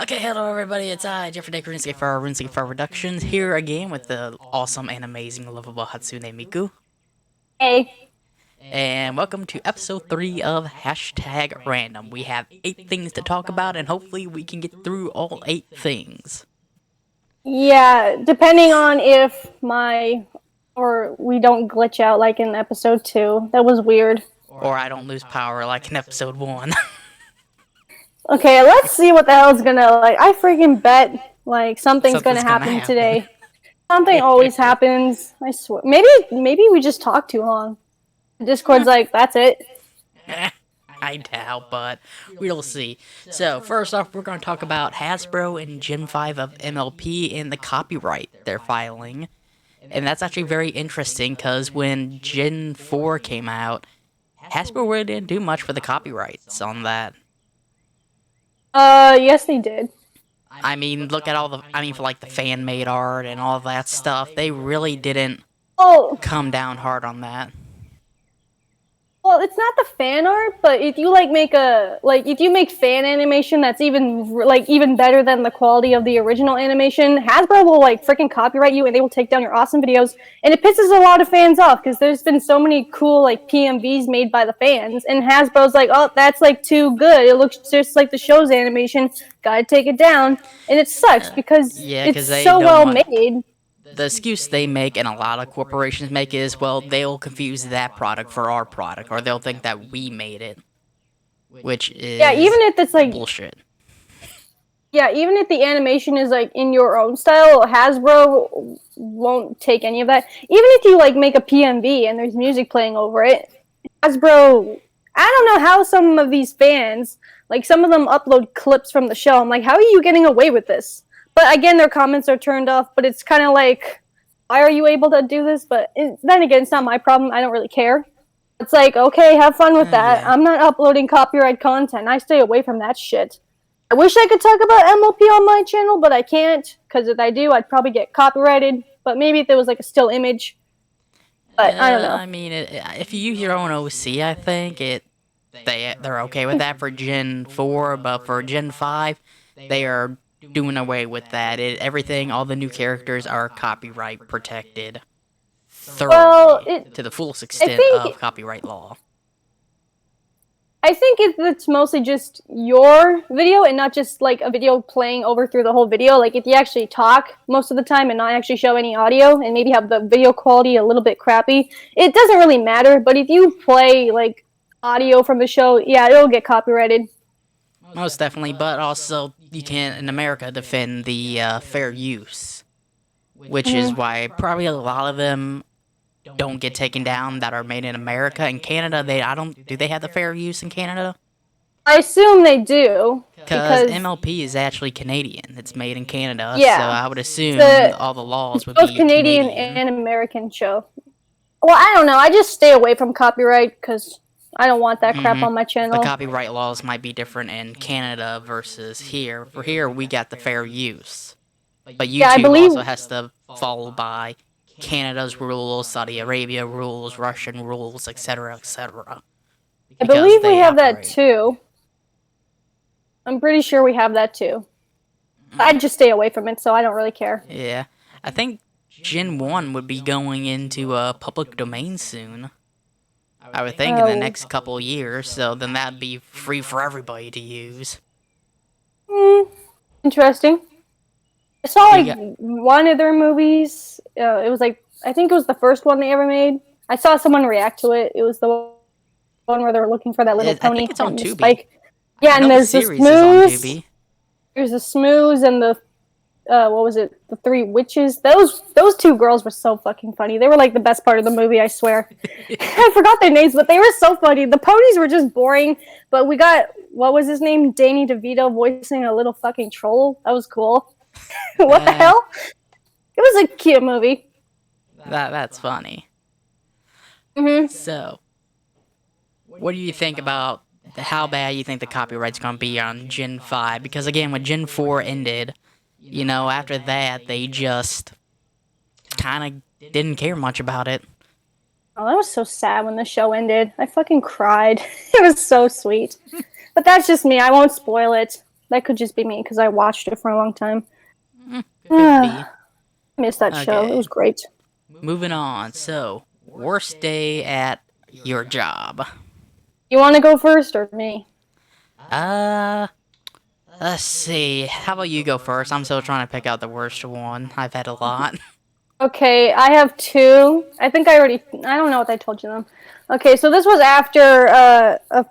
Okay, hello everybody, it's I, Jeffrey Dick Runescapefar, Runescapefar Reductions, here again with the awesome and amazing Lovable Hatsune Miku. Hey. And welcome to episode 3 of Hashtag Random. We have 8 things to talk about, and hopefully we can get through all 8 things. Yeah, depending on if or we don't glitch out like in episode 2. That was weird. Or I don't lose power like in episode 1. Okay, let's see what the hell's gonna, I freaking bet, something's gonna Something's gonna happen happen. today. Something always happens, I swear. Maybe we just talk too long. Discord's like, that's it. I doubt, but we'll see. So, first off, we're going to talk about Hasbro and Gen 5 of MLP and the copyright they're filing. And that's actually very interesting, because when Gen 4 came out, Hasbro really didn't do much for the copyrights on that. Yes they did. I mean, look at all the, for like the fan-made art and all that stuff, they really didn't come down hard on that. Well, it's not the fan art, but if you if you make fan animation that's even better than the quality of the original animation, Hasbro will freaking copyright you and they will take down your awesome videos, and it pisses a lot of fans off because there's been so many cool PMVs made by the fans, and Hasbro's like, oh, that's too good. It looks just like the show's animation. Gotta take it down, and it sucks because it's so well made. The excuse they make, and a lot of corporations make, is, well, they'll confuse that product for our product, or they'll think that we made it, which is even if it's bullshit. Yeah, even if the animation is in your own style, Hasbro won't take any of that. Even if you make a PMV and there's music playing over it, Hasbro, I don't know how some of these fans, some of them upload clips from the show. I'm like, how are you getting away with this? But again, their comments are turned off, but it's kind of like, why are you able to do this? But then again, it's not my problem. I don't really care. It's like, okay, have fun with that. Yeah. I'm not uploading copyright content. I stay away from that shit. I wish I could talk about MLP on my channel, but I can't, because if I do, I'd probably get copyrighted. But maybe if there was a still image. But I don't know. I mean, if you use your own OC, I think they're okay with that for Gen 4, but for Gen 5, they are doing away with that. All the new characters are copyright protected thoroughly, to the fullest extent of copyright law. I think it's mostly just your video and not just a video playing over through the whole video. If you actually talk most of the time and not actually show any audio and maybe have the video quality a little bit crappy, it doesn't really matter. But if you play audio from the show, yeah, it'll get copyrighted. Most definitely, but also you can't, in America, defend the fair use, which is why probably a lot of them don't get taken down that are made in America. In Canada, do they have the fair use in Canada? I assume they do. Because MLP is actually Canadian. It's made in Canada, yeah, so I would assume all the laws would both be Canadian and American show. Well, I don't know. I just stay away from copyright because I don't want that crap on my channel. The copyright laws might be different in Canada versus here. For here, we got the fair use. But YouTube also has to follow by Canada's rules, Saudi Arabia rules, Russian rules, etc., etc. I believe we have that too. I'm pretty sure we have that too. I'd just stay away from it, so I don't really care. Yeah. I think Gen 1 would be going into a public domain soon. I would think in the next couple years, so then that'd be free for everybody to use. Interesting. I saw one of their movies. It was I think it was the first one they ever made. I saw someone react to it. It was the one where they're looking for that little pony. I think it's on Tubi. Yeah, and there's the Smooze. There's the Smooze and the what was it? The Three Witches. Those two girls were so fucking funny. They were the best part of the movie, I swear. I forgot their names, but they were so funny. The ponies were just boring, but we got, what was his name? Danny DeVito voicing a little fucking troll. That was cool. What the hell? It was a cute movie. That's funny. So, what do you think about how bad you think the copyright's gonna be on Gen 5? Because again, when Gen 4 ended, after that, they just kind of didn't care much about it. Oh, that was so sad when the show ended. I fucking cried. It was so sweet. But that's just me. I won't spoil it. That could just be me because I watched it for a long time. Could be. Missed that show. It Okay, was great. moving on. So, worst day at your job. You want to go first or me? Uh, let's see. How about you go first? I'm still trying to pick out the worst one. I've had a lot. Okay, I have two. I think I don't know what I told you them. Okay, so this was after a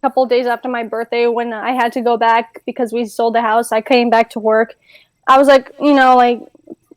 couple days after my birthday when I had to go back because we sold the house. I came back to work. I was like, like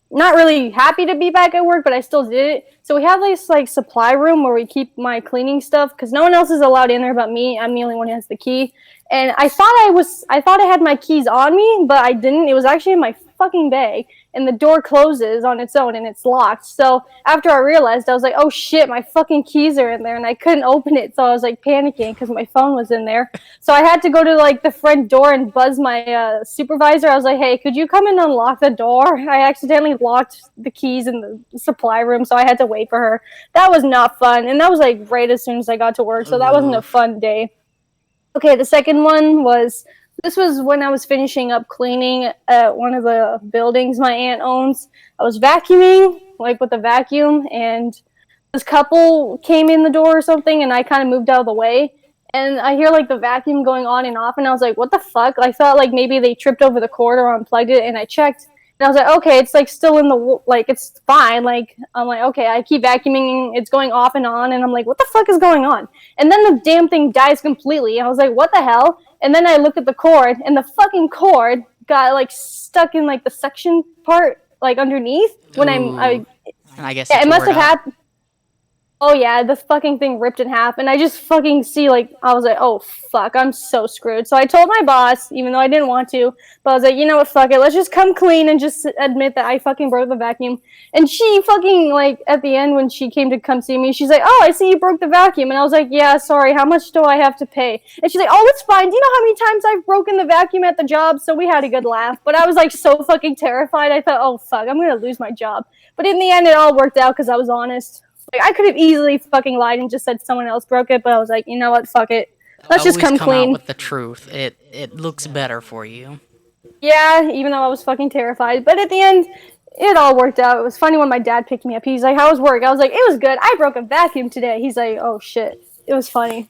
not really happy to be back at work, but I still did it. So we have this like supply room where we keep my cleaning stuff because no one else is allowed in there but me. I'm the only one who has the key. And I thought I had my keys on me, but I didn't. It was actually in my fucking bag, and the door closes on its own and it's locked. So after I realized, I was like, oh shit, my fucking keys are in there, and I couldn't open it. So I was like panicking because my phone was in there. So I had to go to like the front door and buzz my supervisor. I was like, hey, could you come and unlock the door? I accidentally locked the keys in the supply room, so I had to wait for her. That was not fun, and that was like right as soon as I got to work. So that wasn't a Oof. fun day. Okay, the second one was this was when I was finishing up cleaning at one of the buildings my aunt owns. I was vacuuming, like with a vacuum, and this couple came in the door or something, and I kind of moved out of the way. And I hear like the vacuum going on and off, and I was like, what the fuck? I thought like maybe they tripped over the cord or unplugged it, and I checked. And I was like, okay, it's like still in the, like, it's fine. Like, I'm like, okay, I keep vacuuming, it's going off and on, and I'm like, what the fuck is going on? And then the damn thing dies completely. I was like, what the hell? And then I looked at the cord, and the fucking cord got like stuck in like the suction part, like underneath. When Ooh. And I guess yeah, it it tore must it have up. happened. Oh yeah, the fucking thing ripped in half, and I just fucking see like I was like, oh fuck, I'm so screwed. So I told my boss, even though I didn't want to, but I was like, you know what, fuck it, let's just come clean and just admit that I fucking broke the vacuum. And she fucking like at the end when she came to come see me, she's like, oh, I see you broke the vacuum, and I was like, yeah, sorry, how much do I have to pay? And she's like, oh, it's fine. Do you know how many times I've broken the vacuum at the job? So we had a good laugh, but I was like so fucking terrified. I thought, oh fuck, I'm gonna lose my job. But in the end, it all worked out because I was honest. Like, I could have easily fucking lied and just said someone else broke it, but I was like, you know what, fuck it. Let's just Always come come out clean. with the truth. It looks better for you. Yeah, even though I was fucking terrified. But at the end, it all worked out. It was funny when my dad picked me up. He's like, how was work? I was like, it was good. I broke a vacuum today. He's like, oh shit. It was funny.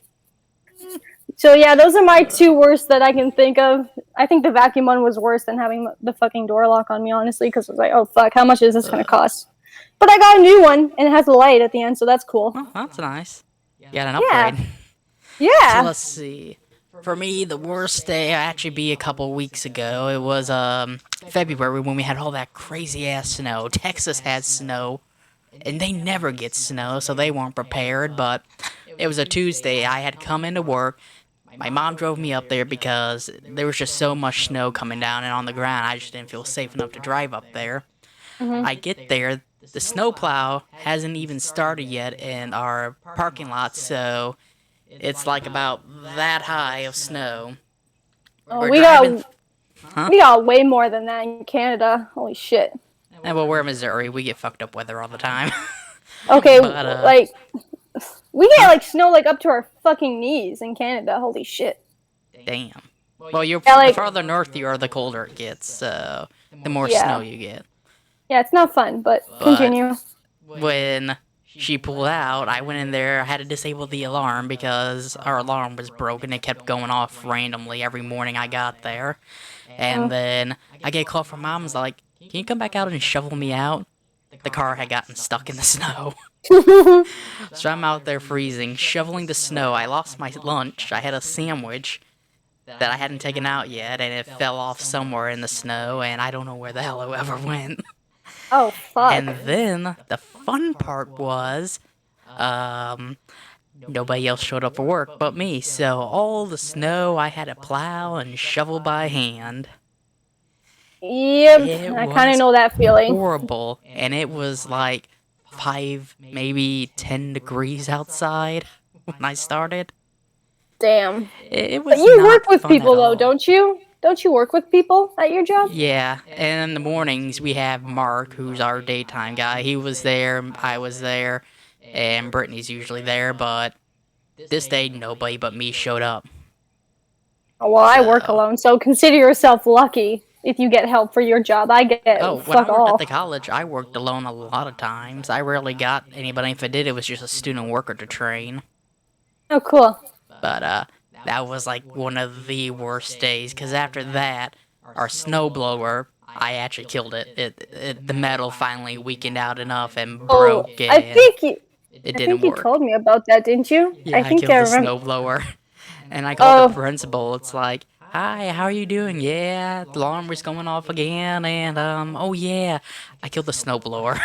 So yeah, those are my two worst that I can think of. I think the vacuum one was worse than having the fucking door lock on me, honestly, because I was like, oh fuck, how much is this gonna cost? But I got a new one, and it has a light at the end, so that's cool. Oh, that's nice. You got an Yeah. upgrade. So Yeah. let's see. For me, the worst day actually be a couple weeks ago. It was February when we had all that crazy ass snow. Texas had snow, and they never get snow, so they weren't prepared. But it was a Tuesday. I had come into work. My mom drove me up there because there was just so much snow coming down and on the ground. I just didn't feel safe enough to drive up there. Mm-hmm. I get there. The snowplow hasn't even started yet in our parking lot, so it's like about that high of snow. Oh, We're we driving. got Huh? we got way more than that in Canada. Holy shit. And well, we're in Missouri. We get fucked up weather all the time. Okay, But, like we get huh? like snow like up to our fucking knees in Canada. Holy shit. Damn. Well, Yeah, the like farther north you are, the colder it gets, so the more snow yeah. you get. Yeah, it's not fun, but But continue. when she pulled out, I went in there, I had to disable the alarm because our alarm was broken. It kept going off randomly every morning I got there. And then I get a call from mom's like, can you come back out and shovel me out? The car had gotten stuck in the snow. So I'm out there freezing, shoveling the snow. I lost my lunch. I had a sandwich that I hadn't taken out yet, and it fell off somewhere in the snow, and I don't know where the hell it ever went. Oh fuck. And then the fun part was, nobody else showed up for work but me, so all the snow I had to plow and shovel by hand. Yep, It I kind of was know that feeling. horrible, and it was like 5, maybe 10 degrees outside when I started. Damn. It But was you work not with fun at people though, all. don't you? Don't you work with people at your job? Yeah, and in the mornings we have Mark, who's our daytime guy. He was there, I was there, and Brittany's usually there, but this day nobody but me showed up. Well, I work So, alone, so consider yourself lucky if you get help for your job. I oh, get when I fuck worked at the all. college, I worked alone a lot of times. I rarely got anybody. If I did, it was just a student worker to train. Oh, cool. But that was like one of the worst days. Cause after that, our snowblower, I actually killed it. The metal finally weakened out enough and Oh, broke, and it I didn't think you work. told me about that, didn't you? I Yeah, I think I killed the remember. snowblower, and I called the Oh, principal. It's like, "Hi, how are you doing? Yeah, the alarm was going off again, and oh yeah, I killed the snowblower."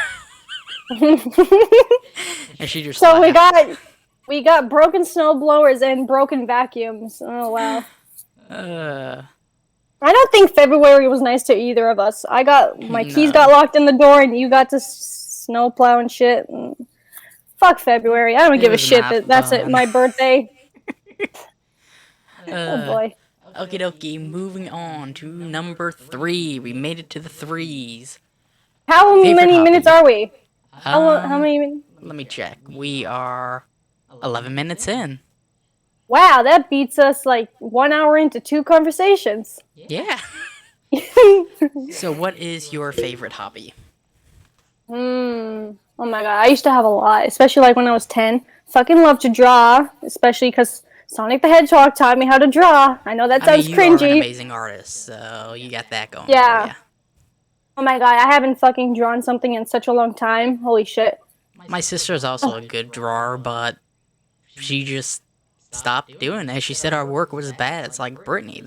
And she just so laughed. we got broken snow blowers and broken vacuums. Oh wow. Uh, I don't think February was nice to either of us. I got my keys got no, locked in the door, and you got to snow plow and shit. And fuck February. I don't it give a was shit not that that's it. fun. My birthday. Oh Uh, boy. Okie dokie, moving on to number three. We made it to the threes. How Favorite many minutes hobby? are we? How Um, many minutes? Let me check. We are 11 minutes in. Wow, that beats us like 1 hour into two conversations. Yeah. So, what is your favorite hobby? Oh my god, I used to have a lot, especially like when I was 10. Fucking love to draw, especially because Sonic the Hedgehog taught me how to draw. I know that I mean, sounds you are an cringy. amazing artist, so you got that going for Yeah. you. Oh my god, I haven't fucking drawn something in such a long time. Holy shit. My sister's also a good drawer, but she just stopped doing it. She said our work was bad. It's like, Brittany,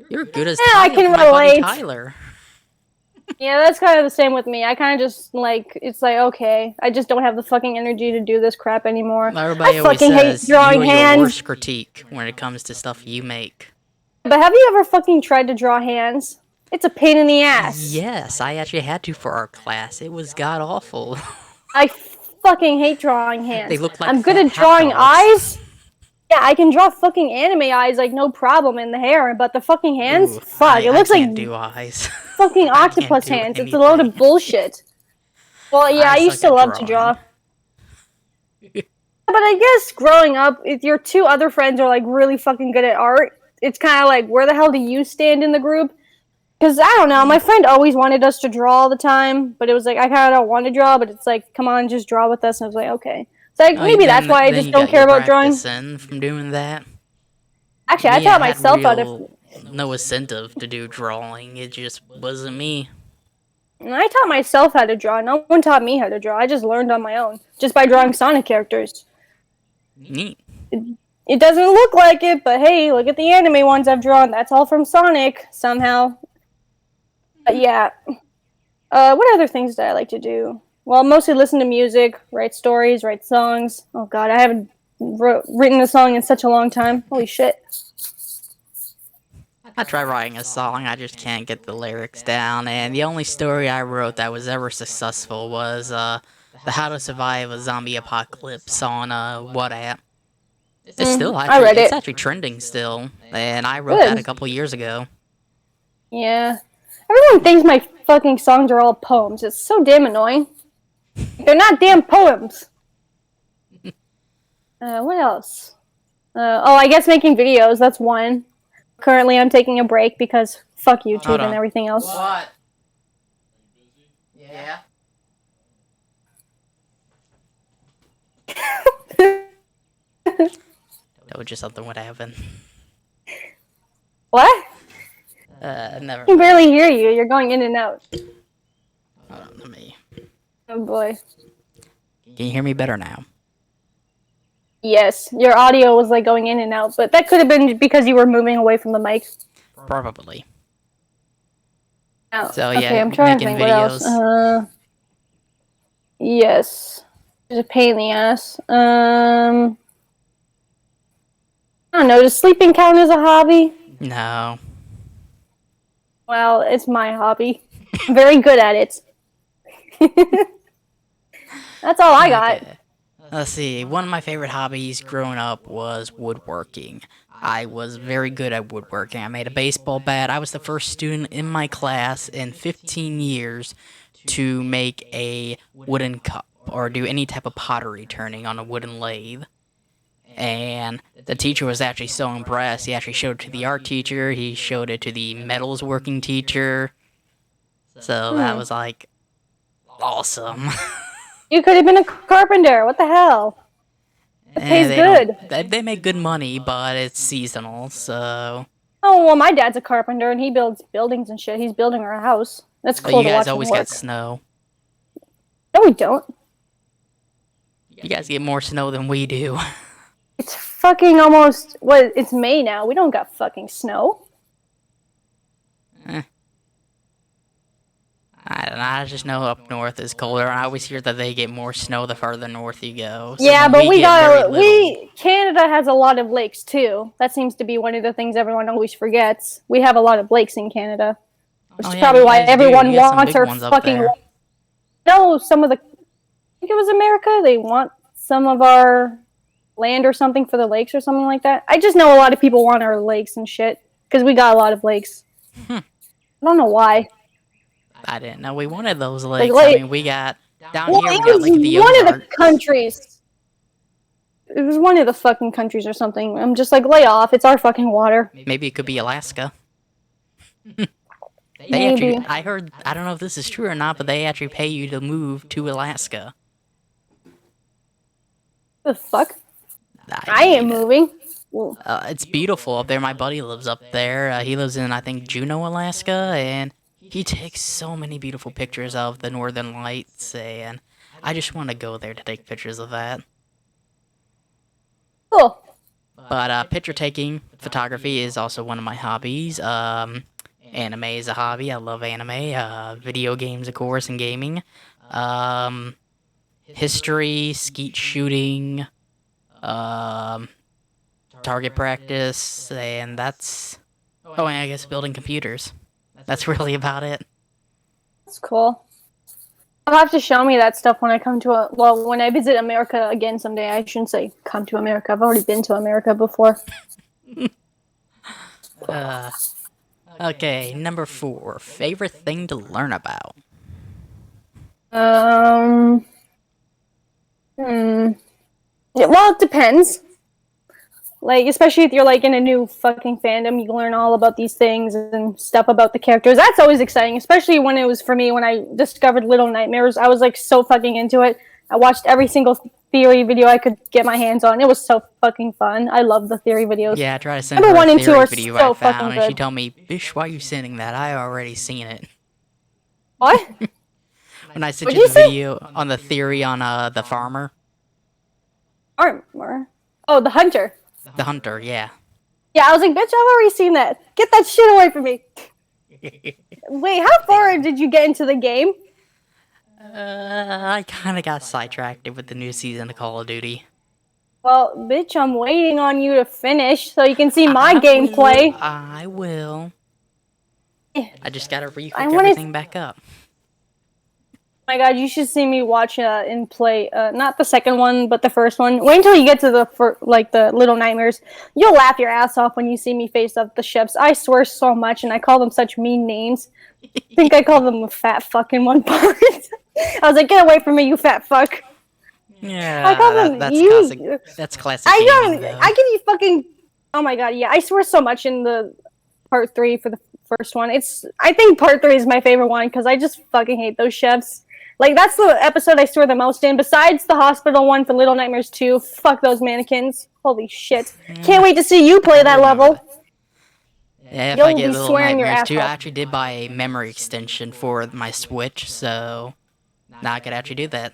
you're good as Yeah, I can My buddy relate. Tyler. Yeah, that's kind of the same with me. I kind of just like, it's like, okay, I just don't have the fucking energy to do this crap anymore. I Everybody always fucking hate says you drawing are your hands. worst critique when it comes to stuff you make. But have you ever fucking tried to draw hands? It's a pain in the ass. Yes, I actually had to for our class. It was god awful. I fucking hate drawing They hands. looked like I'm good fat at hat drawing dogs. eyes. Yeah, I can draw fucking anime eyes like no problem in the hair, but the fucking hands, Ooh, fuck, it I looks like can't do eyes. fucking I can't octopus do hands. It's a load anything. of bullshit. Well, yeah, I I used suck to at love to drawing. draw. But I guess growing up, if your two other friends are like really fucking good at art, it's kind of like, where the hell do you stand in the group? Because I don't know, my friend always wanted us to draw all the time, but it was like, I kind of don't want to draw, but it's like, come on, just draw with us. And I was like, okay. It's like, Oh, maybe that's why I then just you don't got care your about drawing. practice in from doing that. Actually, I Me, I taught had myself how to. no incentive to do drawing. It just wasn't me. I taught myself how to draw. No one taught me how to draw. I just learned on my own, just by drawing Sonic characters. Neat. It doesn't look like it, but hey, look at the anime ones I've drawn. That's all from Sonic, somehow. But yeah. What other things do I like to do? Well, mostly listen to music, write stories, write songs. Oh god, I haven't written a song in such a long time. Holy shit. I tried writing a song, I just can't get the lyrics down, and the only story I wrote that was ever successful was, the How to Survive a Zombie Apocalypse on, What App. I read It's it. actually trending still, and I wrote that a Good. couple years ago. Yeah. Everyone thinks my fucking songs are all poems. It's so damn annoying. They're not damn poems. What else? I guess making videos. That's one. Currently, I'm taking a break because fuck Hold YouTube and on. everything else. What? Yeah? That was just something would happen. What? Never. I can barely hear you. You're going in and out. Hold on, let me. Oh boy. Can you hear me better now? Yes, your audio was like going in and out, but that could have been because you were moving away from the mic. Probably. Oh, So okay, yeah, I'm trying to making think what else. videos. Yes. It's a pain in the ass. I don't know, does sleeping count as a hobby? No. Well, it's my hobby. I'm very good at it. That's all I got. Okay. Let's see. One of my favorite hobbies growing up was woodworking. I was very good at woodworking. I made a baseball bat. I was the first student in my class in 15 years to make a wooden cup or do any type of pottery turning on a wooden lathe. And the teacher was actually so impressed. He actually showed it to the art teacher. He showed it to the metals working teacher. So that was like awesome. You could have been a carpenter. What the hell? It pays good. They make good money, but it's seasonal. So. Oh well, my dad's a carpenter and he builds buildings and shit. He's building our house. That's cool to watch him work. You guys always got snow. No, we don't. You guys get more snow than we do. It's fucking almost it's May now. We don't got fucking snow. I don't know. I just know up north is colder. I always hear that they get more snow the farther north you go. So yeah, but Canada has a lot of lakes too. That seems to be one of the things everyone always forgets. We have a lot of lakes in Canada, which is probably why everyone wants our fucking. No, some of the. I think it was America. They want some of our land or something for the lakes or something like that. I just know a lot of people want our lakes and shit because we got a lot of lakes. I don't know why. I didn't know we wanted those lakes. I mean, we got down here. We got like the one of the countries. It was one of the fucking countries or something. I'm just like, lay off. It's our fucking water. Maybe it could be Alaska. Maybe. I heard. I don't know if this is true or not, but they actually pay you to move to Alaska. The fuck? I ain't moving. It's beautiful up there. My buddy lives up there. He lives in, I think, Juneau, Alaska, and he takes so many beautiful pictures of the northern lights, and I just want to go there to take pictures of that. Cool. But picture taking, photography is also one of my hobbies. Anime is a hobby. I love anime. Video games, of course, and gaming. History, skeet shooting, target practice, and that's... Oh, and I guess building computers. That's really about it. That's cool. You'll have to show me that stuff when I come to when I visit America again someday. I shouldn't say come to America. I've already been to America before. Okay, number 4. Favorite thing to learn about? Yeah, well, it depends. Like, especially if you're, like, in a new fucking fandom, you learn all about these things and stuff about the characters. That's always exciting, especially when it was for me, when I discovered Little Nightmares. I was, like, so fucking into it. I watched every single theory video I could get my hands on. It was so fucking fun. I love the theory videos. Yeah, I tried to send her a theory video I found, and she told me, "Bish, why are you sending that? I already seen it." What? When I sent you the video on the theory on the farmer. Farmer? Oh, the hunter. The hunter, yeah. Yeah, I was like, bitch, I've already seen that. Get that shit away from me. Wait, how far did you get into the game? I kind of got sidetracked with the new season of Call of Duty. Well, bitch, I'm waiting on you to finish so you can see my gameplay. I will. I just gotta rehook everything back up. Oh my god, you should see me watch and play, not the second one, but the first one. Wait until you get to the Little Nightmares. You'll laugh your ass off when you see me face up the ships. I swear so much, and I call them such mean names. I think I called them a fat fuck in one part. I was like, get away from me, you fat fuck. Yeah, I call them that's classic. I give you fucking... Oh my god, yeah, I swear so much in the part 3 for the first one. I think part 3 is my favorite one, because I just fucking hate those chefs. Like, that's the episode I swear the most in. Besides the hospital one for Little Nightmares 2, fuck those mannequins. Holy shit. Can't wait to see you play that level. Yeah, if I get Little Nightmares 2, I actually did buy a memory extension for my Switch, so now I could actually do that.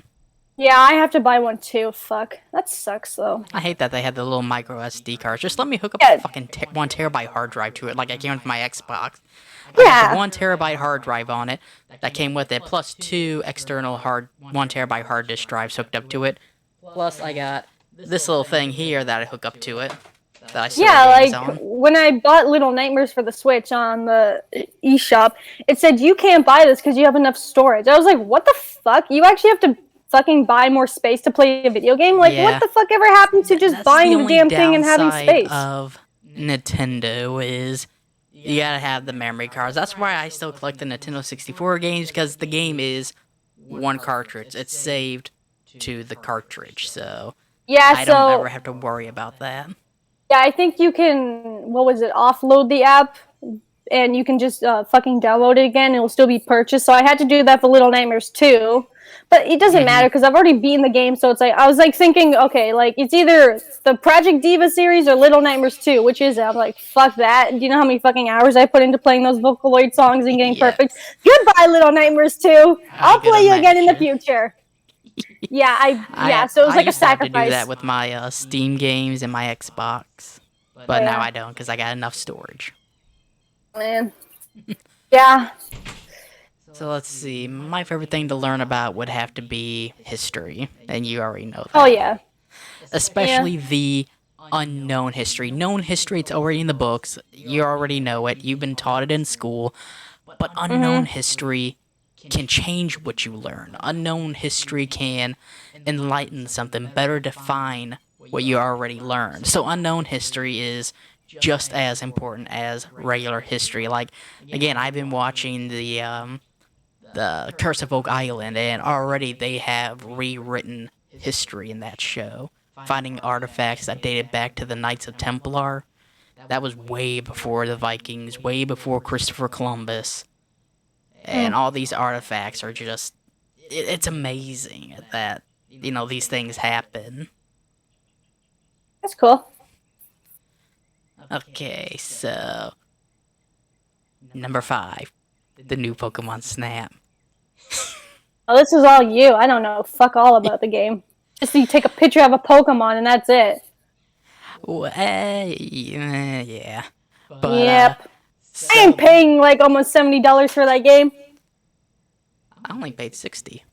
Yeah, I have to buy one too. Fuck. That sucks, though. I hate that they had the little micro SD cards. Just let me hook up a fucking 1 terabyte hard drive to it, like I came with my Xbox. I got the 1 terabyte hard drive on it that came with it, plus 2 external 1 terabyte hard disk drives hooked up to it. Plus, I got this little thing here that I hook up to it. That I store when I bought Little Nightmares for the Switch on the eShop, it said you can't buy this because you have enough storage. I was like, what the fuck? You actually have to fucking buy more space to play a video game? Like, what the fuck ever happened to just buying the damn thing and having space? Of Nintendo is you gotta have the memory cards. That's why I still collect the Nintendo 64 games, because the game is 1 cartridge. It's saved to the cartridge, so Yeah, I don't ever so have to worry about that. yeah, I think you can. What was it? Offload the app, and you can just fucking download it again. It will still be purchased. So I had to do that for Little Nightmares 2. But it doesn't Hmm. matter because I've already beaten the game. So it's like I was like thinking, okay, like it's either the Project Diva series or Little Nightmares 2. Which is it? I'm like, fuck that. Do you know how many fucking hours I put into playing those Vocaloid songs and getting perfect? Yes, Goodbye, Little Nightmares 2. I I'll could play you again in the imagine. future. Yeah. So it was I like a used to have to do that sacrifice. with my Steam games and my Xbox, Oh but now yeah, I don't because I got enough storage. man. Yeah. So let's see. My favorite thing to learn about would have to be history, and you already know Oh that. yeah. Yeah. Especially the unknown history. Known history, it's already in the books. You already know it. You've been taught it in school. But unknown Mhm. history can change what you learn. Unknown history can enlighten something, better define what you already learned. So unknown history is just as important as regular history. Like again, I've been watching the Curse of Oak Island, and already they have rewritten history in that show, finding artifacts that dated back to the Knights of Templar. That was way before the Vikings, way before Christopher Columbus, and Mm. all these artifacts are just it's amazing that these things happen. That's cool. Okay, so number 5, the new Pokemon Snap. Oh, this is all you. I don't know fuck all about the game. Just you take a picture of a Pokemon and that's it. Well, yeah, but Yep. I so ain't paying like almost $70 for that game. I only paid 60.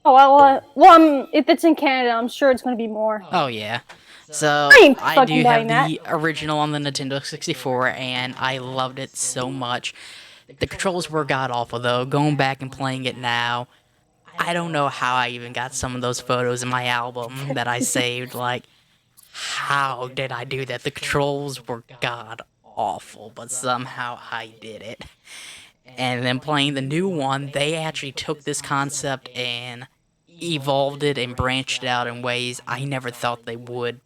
Oh well, if it's in Canada, I'm sure it's gonna be more. Oh yeah. So I ain't I fucking do have buying that. the original on the Nintendo 64, and I loved it so much. The controls were god awful though. Going back and playing it now, I don't know how I even got some of those photos in my album that I saved. Like, how did I do that? The controls were god awful, but somehow I did it. And then playing the new one, they actually took this concept and evolved it and branched it out in ways I never thought they would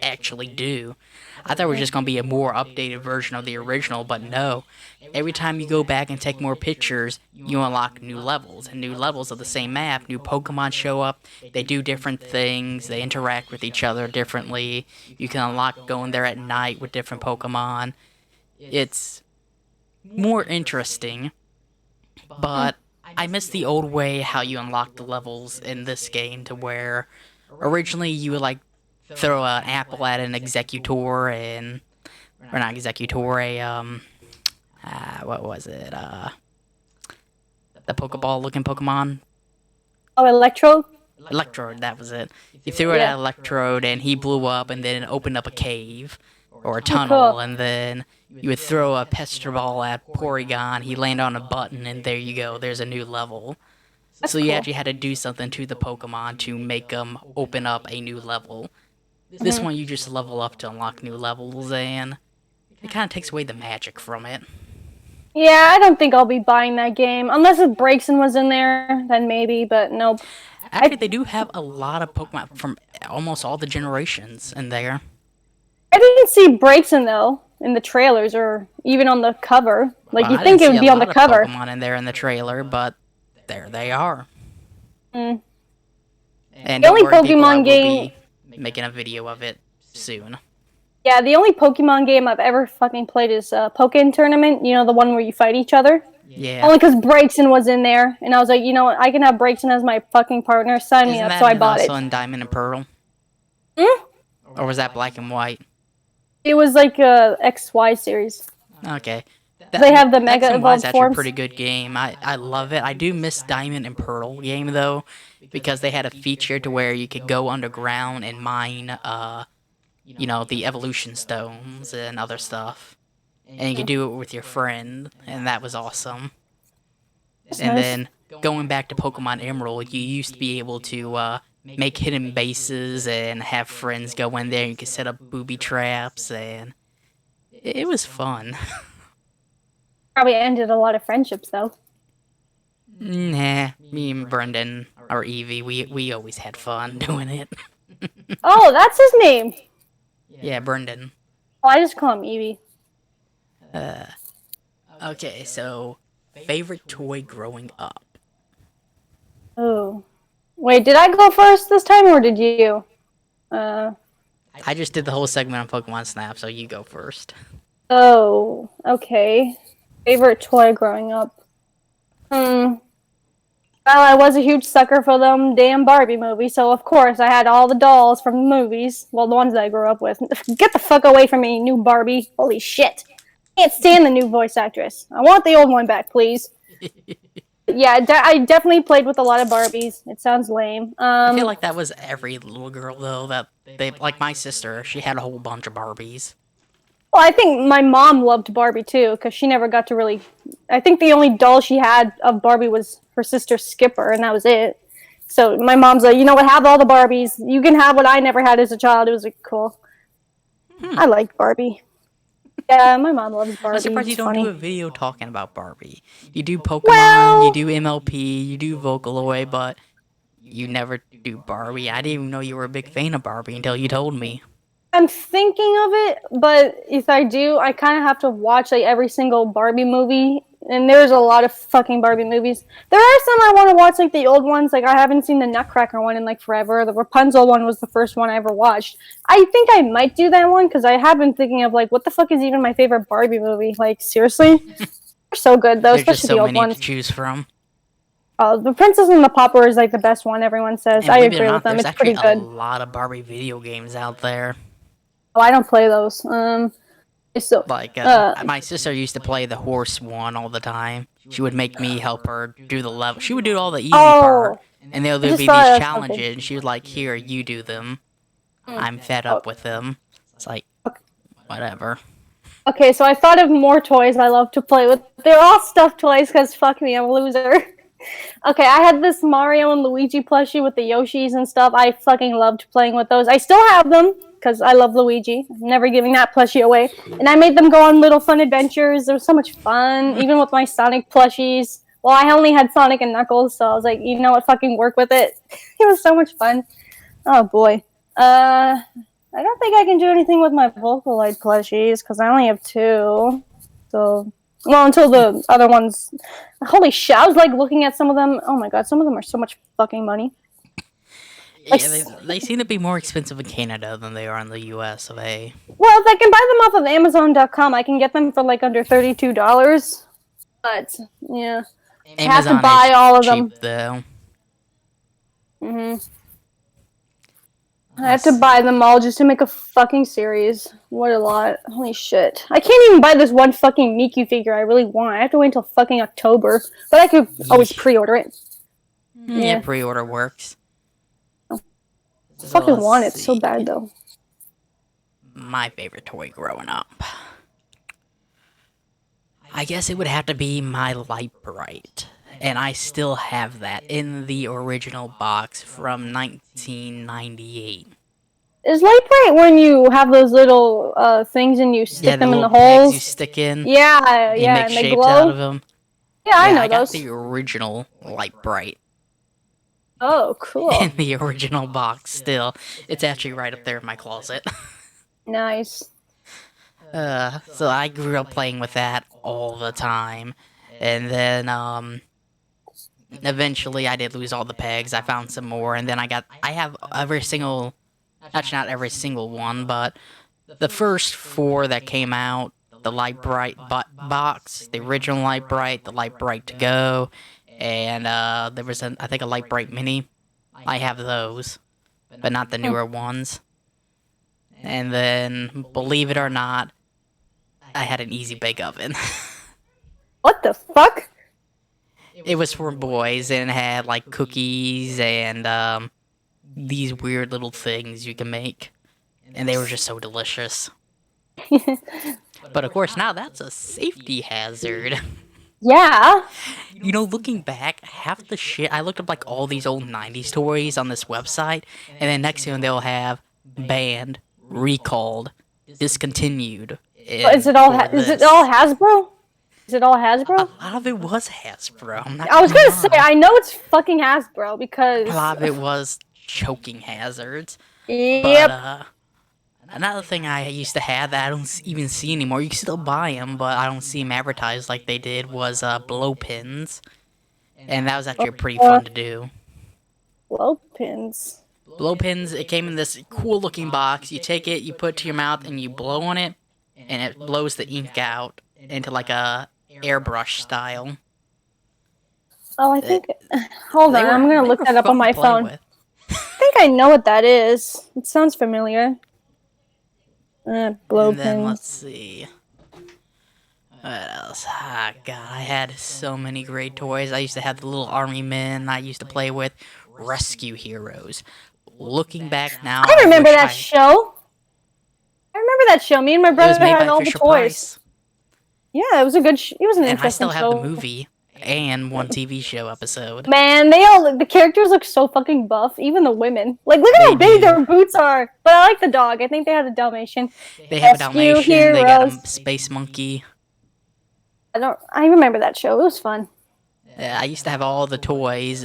actually do. I thought it was just going to be a more updated version of the original, but no. Every time you go back and take more pictures, you unlock new levels, and new levels of the same map. New Pokemon show up, they do different things, they interact with each other differently. You can unlock going there at night with different Pokemon. It's more interesting, Mm. but I miss the old way how you unlock the levels in this game to where originally you would like throw an apple at an executor and or not executor, what was it? The Pokeball looking Pokemon. Oh, Electrode. Electrode, that was it. You threw it Yeah. at Electrode and he blew up and then it opened up a cave or a Oh, tunnel, cool. and then you would throw a Pester Ball at Porygon, he landed on a button, and there you go, there's a new level. That's So you cool. actually had to do something to the Pokemon to make them open up a new level. This Mhm. one you just level up to unlock new levels, and it kind of takes away the magic from it. Yeah, I don't think I'll be buying that game unless if Braixen was in there. Then maybe, but nope. Actually, they do have a lot of Pokemon from almost all the generations in there. I didn't see Braixen though in the trailers or even on the cover. Like Well, you I didn't think it see would a be on the lot of cover. Pokemon in there in the trailer, but there they are. Mm. And The don't only worry, people, I Pokemon will game. be making a video of it soon. Yeah, the only Pokemon game I've ever fucking played is Pokken Tournament. You know, the one where you fight each other. Yeah. Only because Braixen was in there, and I was like, you know what, I can have Braixen as my fucking partner. Sign me Isn't up. So that I in bought also it. in Diamond and Pearl? Hmm? Or was that Black and White? It was like a XY series. Okay. They have the X Mega and Y is Evolved actually a forms. pretty good game. I love it. I do miss Diamond and Pearl game though, because they had a feature to where you could go underground and mine, the evolution stones and other stuff, and you could do it with your friend, and that was awesome. That's And nice. then going back to Pokemon Emerald, you used to be able to make hidden bases and have friends go in there. And you could set up booby traps, and it was fun. Probably ended a lot of friendships though. Nah, me and Brendan or Evie, we always had fun doing it. Oh, that's his name. Yeah, Brendan. Oh, I just call him Evie. Uh, okay, so favorite toy growing up. Oh. Wait, did I go first this time or did you? Uh. I just did the whole segment on Pokemon Snap, so you go first. Oh. Okay. Favorite toy growing up. Well, I was a huge sucker for them damn Barbie movies, so of course I had all the dolls from the movies. Well, the ones that I grew up with. Get the fuck away from me, new Barbie. Holy shit. Can't stand the new voice actress. I want the old one back, please. Yeah, I definitely played with a lot of Barbies. It sounds lame. I feel like that was every little girl though. That they like my sister. She had a whole bunch of Barbies. Well, I think my mom loved Barbie too, because she never got to really. I think the only doll she had of Barbie was her sister Skipper, and that was it. So my mom's like, you know what? Have all the Barbies. You can have what I never had as a child. It was like, cool. I liked Barbie. Yeah, my mom loves Barbie. I'm surprised you It's don't funny. do a video talking about Barbie. You do Pokemon, Well, you do MLP, you do Vocaloid, but you never do Barbie. I didn't even know you were a big fan of Barbie until you told me. I'm thinking of it, but if I do, I kind of have to watch like every single Barbie movie. And there's a lot of fucking Barbie movies. There are some I want to watch, like the old ones. Like I haven't seen the Nutcracker one in like forever. The Rapunzel one was the first one I ever watched. I think I might do that one because I have been thinking of like, what the fuck is even my favorite Barbie movie? Like seriously, they're so good though, There's just especially so the old many ones. to choose from. The Princess and the Pauper is like the best one. Everyone says. And I believe it or agree with not, them. there's It's actually pretty a good. lot of Barbie video games out there. Oh, I don't play those. So, Like, my sister used to play the horse one all the time. She would make me help her do the level. She would do all the easy part. And there would just be thought these of challenges, something. and she was like, here, you do them. I'm fed Oh, up with them. It's like, whatever. okay, so I thought of more toys I love to play with. They're all stuffed toys because fuck me, I'm a loser. Okay, I had this Mario and Luigi plushie with the Yoshis and stuff. I fucking loved playing with those. I still have them because I love Luigi. I'm never giving that plushie away. And I made them go on little fun adventures. It was so much fun, even with my Sonic plushies. Well, I only had Sonic and Knuckles, so I was like, you know what, fucking work with it. It was so much fun. Oh boy. I don't think I can do anything with my Vocaloid plushies because I only have two. So, well, until the other ones. Holy shit! I was like looking at some of them. Oh my god, some of them are so much fucking money. Like, Yeah, they seem to be more expensive in Canada than they are in the US of A. well, if I can buy them off of Amazon.com, I can get them for like under $32. But yeah, I have to Amazon buy is all of cheap, them. though. I have to buy them all just to make a fucking series. What a lot. Holy shit. I can't even buy this one fucking Miku figure I really want. I have to wait until fucking October. But I could always pre-order it. Yeah, pre-order works. I fucking want it so see. bad though. My favorite toy growing up. I guess it would have to be my Light Bright. And I still have that in the original box from 1998. Is Light Bright when you have those little things and you stick them in the little pegs holes? you stick in. Yeah, You yeah, make and they shapes glow. out of them. Yeah, I know I got those. the original Light Bright Oh, cool. in the original box still. It's actually right up there in my closet. Nice. So I grew up playing with that all the time. And then, eventually I did lose all the pegs. I found some more, and then I have every single, actually not every single one, but the first four that came out, the Light Bright box, the original Light Bright, the Light Bright to go, and there was I think a Light Bright Mini. I have those, but not the newer ones. And then, believe it or not, I had an Easy Bake Oven. What the fuck? It was for boys, and it had like cookies and these weird little things you can make, and they were just so delicious. But of course, now that's a safety hazard. Yeah. You know, looking back, half the shit I looked up like all these old '90s toys on this website, and then next thing they'll have banned, recalled, discontinued. Is it all Hasbro? Is it all Hasbro? A lot of it was Hasbro. I'm not I was gonna lie. say I know it's fucking Hasbro because A lot of it was choking hazards. But Yep. another thing I used to have that I don't even see anymore. You can still buy them, but I don't see them advertised like they did. Was blow pins, and that was actually pretty Uh, fun to do. Glow pins. Blow pins. It came in this cool looking box. You take it, you put it to your mouth, and you blow on it, and it blows the ink out into like a airbrush style. Oh, I It, think. Hold on, I'm gonna they look were that up on fun to my play phone. with. I think I know what that is. It sounds familiar. Blow And then let's pins. see. What else? Ah, God, I had so many great toys. I used to have the little army men I used to play with. Rescue heroes. Looking back now, I I remember wish that show. I remember that show. Me and my it was brother made had by all the Fisher toys. Price, Yeah, it was a good. It was an and I interesting still have the show. movie and one TV show episode. Man, the characters look so fucking buff. Even the women. Like, look at They how big do. their boots are. But I like the dog. I think they had a Dalmatian. They have a Rescue Dalmatian. They got heroes. a space monkey. I remember that show. It was fun. I used to have all the toys.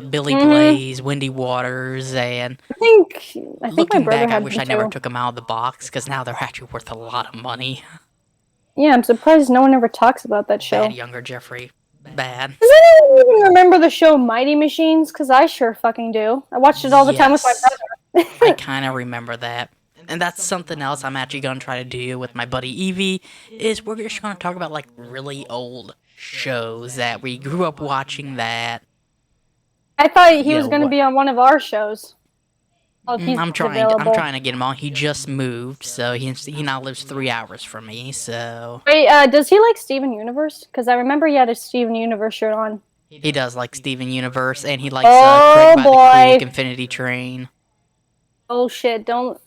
Billy hmm Blaze, Windy Waters, and I think. I think my looking brother back, I had wish them I never too. took them out of the box because now they're actually worth a lot of money. Yeah, I'm surprised no one ever talks about that Bad show. younger Jeffrey. Bad. Does anyone even remember the show Mighty Machines? Because I sure fucking do. I watched it all the time with my Yes. I brother. kind of remember that. And that's something else I'm actually going to try to do with my buddy Evie, is we're just going to talk about, like, really old shows that we grew up watching that, I thought he you was know, going to what. be on one of our shows. Oh, if he's I'm trying. I'm available. trying to get him on. He just moved, so he now lives 3 hours from me. So Wait, does he like Steven Universe? Because I remember he had a Steven Universe shirt on. he does like Steven Universe, and he likes Craig Oh by the Creek, boy. Infinity Train. Oh shit, don't.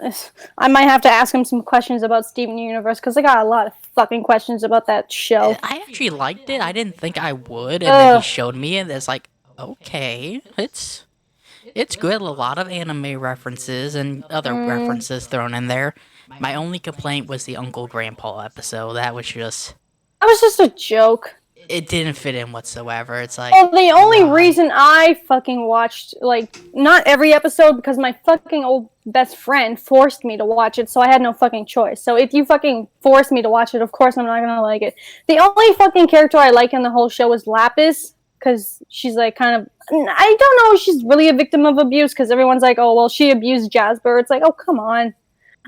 I might have to ask him some questions about Steven Universe because I got a lot of fucking questions about that show. I actually liked it. I didn't think I would, and then he Ugh. showed me, and it's like, okay, it's good. A lot of anime references and other Mm, references thrown in there. My only complaint was the Uncle Grandpa episode. That was just, that was just a joke. it didn't fit in whatsoever. It's like, Well, the only why? reason I fucking watched, like, not every episode, because my fucking old best friend forced me to watch it, so I had no fucking choice. So if you fucking force me to watch it, of course I'm not gonna like it. The only fucking character I like in the whole show is Lapis, because she's, like, kind of. I don't know if she's really a victim of abuse, because everyone's like, oh, well, she abused Jasper. It's like, oh, come on.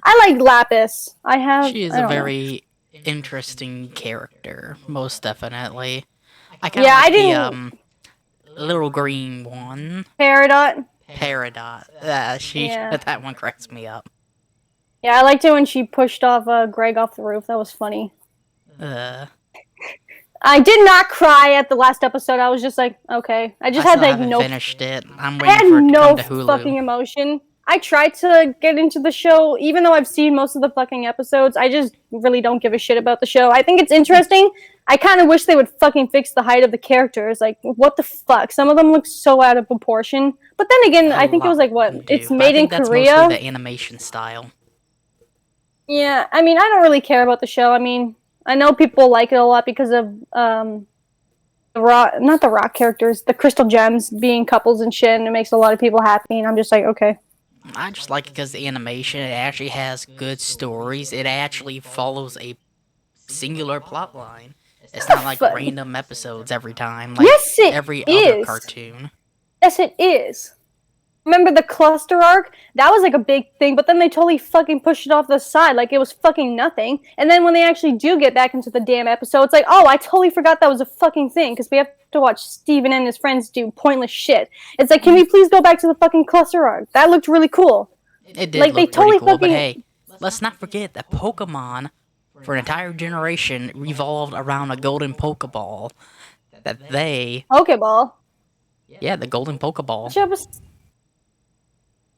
I like Lapis. She is I a don't know. very interesting character, most definitely. I kind of Yeah, I like the didn't. little green one, Peridot. Peridot. Yeah. That one cracks me up. Yeah, I liked it when she pushed off Greg off the roof. That was funny. Uh, I did not cry at the last episode. I was just like, okay. I I just had still like haven't no. finished it. I'm I waiting had for it to come no to Hulu. fucking emotion. I tried to get into the show, even though I've seen most of the fucking episodes. I just really don't give a shit about the show. I think it's interesting. I kind of wish they would fucking fix the height of the characters. Like, what the fuck? Some of them look so out of proportion. But then again, A I think it was lot like what? do, It's but I made in think that's mostly Korea. the animation style. Yeah, I mean, I don't really care about the show. I mean, I know people like it a lot because of the rock, not the rock characters, the crystal gems being couples and shit, and it makes a lot of people happy. And I'm just like, okay. I just like it because the animation, it actually has good stories. It actually follows a singular plot line. It's not like But random episodes every time, like yes, it every other is. cartoon. Yes, it is. Remember the cluster arc? That was like a big thing, but then they totally fucking pushed it off the side like it was fucking nothing. And then when they actually do get back into the damn episode, it's like, oh, I totally forgot that was a fucking thing because we have to watch Steven and his friends do pointless shit. It's like, can we please go back to the fucking cluster arc? That looked really cool. It did Like they look pretty totally cool, but fucking hey, let's not forget that Pokemon, for an entire generation, revolved around a golden Pokeball. That they, Pokeball. yeah, the golden Pokeball.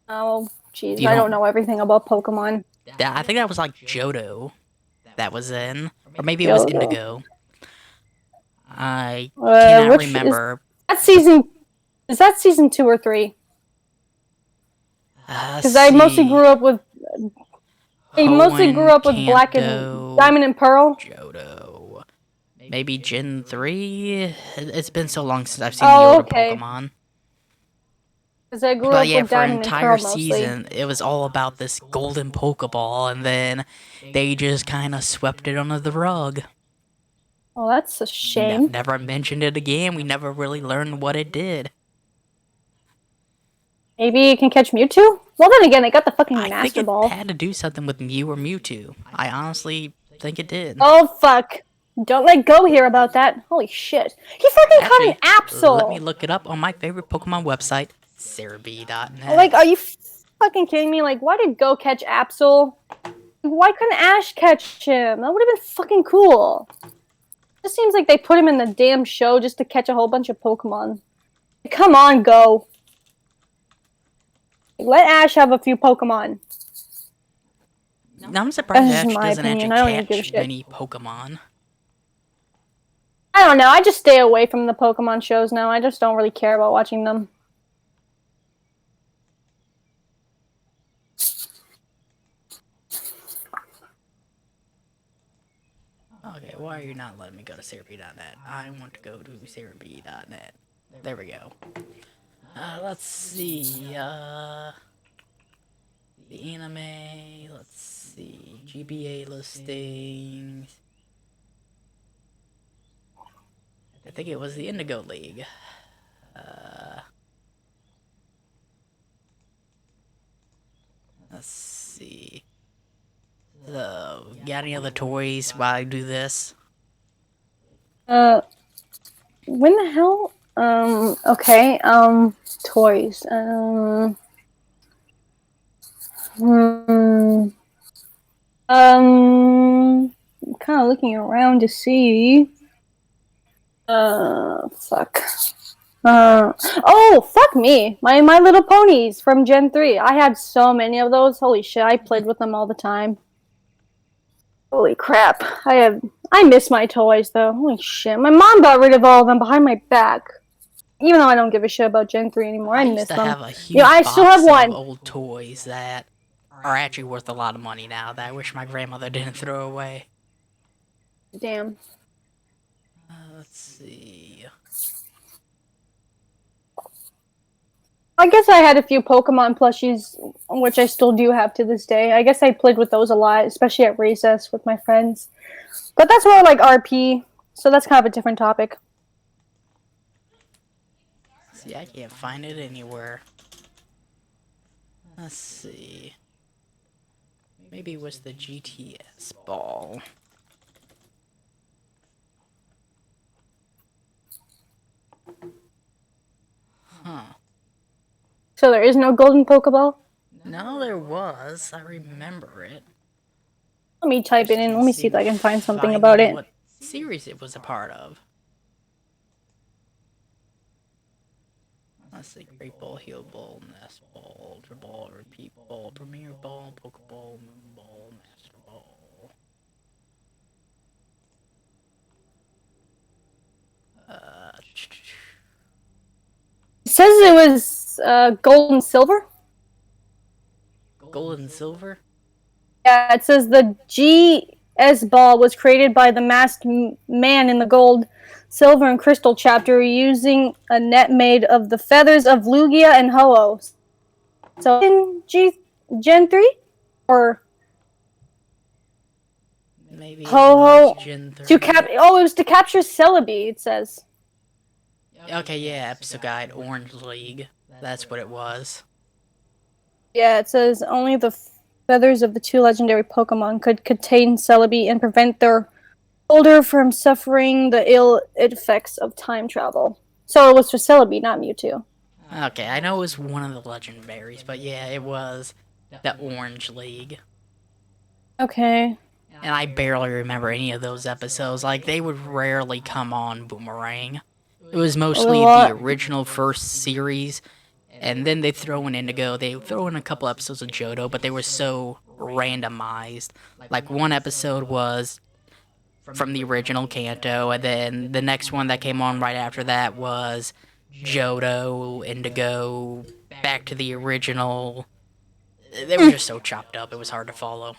Oh, jeez, You I don't don't, know everything about Pokemon. I think that was like Johto that was in, or maybe it was Yodo. Indigo. I cannot Which is remember. that season? Is that season 2 or 3? Let's Because I mostly see. grew up with. I mostly grew Hoenn, up with Black and Kanto, Diamond and Pearl. Johto. Maybe Gen 3? It's been so long since I've seen the Oh, older okay. Pokemon. Because I grew But up yeah, with for an Diamond and entire Pearl mostly. season, it was all about this golden Pokeball, and then they just kind of swept it under the rug. Well, that's a shame. Never mentioned it again. We never really learned what it did. Maybe it can catch Mewtwo? Well, then again, they got the fucking I think Master it Ball. had to do something with Mew or Mewtwo. I honestly think it did. Oh, fuck. Don't let go here about that. Holy shit. He fucking caught an Actually, let me Absol! look it up on my favorite Pokemon website, Like, Cerebi.net. are you fucking kidding me? Like, why did Go catch Absol? Why couldn't Ash catch him? That would have been fucking cool. It seems like they put him in the damn show just to catch a whole bunch of Pokemon. Come on, Go. Let Ash have a few Pokemon. Now, I'm surprised That's just Ash my doesn't opinion. actually I don't even give a catch shit. many Pokemon. I don't know. I just stay away from the Pokemon shows now. I just don't really care about watching them. Okay, why are you not letting me go to Cerebi.net? I want to go to Cerebi.net. There we go. Let's see, the anime, let's see, GBA listings. I think it was the Indigo League. Let's see. So, got any other toys while I do this? When the hell? Okay, toys. Hmm. I'm kind of looking around to see. Fuck. Oh, fuck me. My Little Ponies from Gen 3. I had so many of those. Holy shit, I played with them all the time. Holy crap. I miss my toys, though. Holy shit. My mom got rid of all of them behind my back. Even though I don't give a shit about Gen 3 anymore, I miss used to them. have a huge Yeah, I still have box of one. old toys that are actually worth a lot of money now that I wish my grandmother didn't throw away. Damn. Let's see. I guess I had a few Pokemon plushies, which I still do have to this day. I guess I played with those a lot, especially at recess with my friends. But that's more like RP, so that's kind of a different topic. See, I can't find it anywhere. Let's see. Maybe it was the GTS ball. Huh. So there is no golden Pokeball? No, there was. I remember it. Let me type it in. Let me see if I can find something about it. What series it was a part of. Let's see. Great Ball, Heal Ball, Nest Ball, Ultra Ball, Repeat Ball, Premier Ball, Pokeball, Moon Ball, Master Ball. It says it was gold and silver. Gold and Silver? Yeah, it says the GS ball was created by the masked man in the gold, silver, and crystal chapter using a net made of the feathers of Lugia and Ho-Oh. So in Gen 3? Or Maybe it Ho-Oh was Gen 3. it was to capture Celebi, it says. Okay, yeah, episode guide, Orange League. That's what it was. Yeah, it says only the feathers of the two legendary Pokemon could contain Celebi and prevent their holder from suffering the ill effects of time travel. So it was for Celebi, not Mewtwo. Okay, I know it was one of the legendaries, but yeah, it was the Orange League. Okay. And I barely remember any of those episodes. Like, they would rarely come on Boomerang. It was mostly the original first series, and then they throw in Indigo. They throw in a couple episodes of Johto, but they were so randomized. Like, one episode was from the original Kanto, and then the next one that came on right after that was Johto, Indigo, back to the original. They were just so chopped up, it was hard to follow.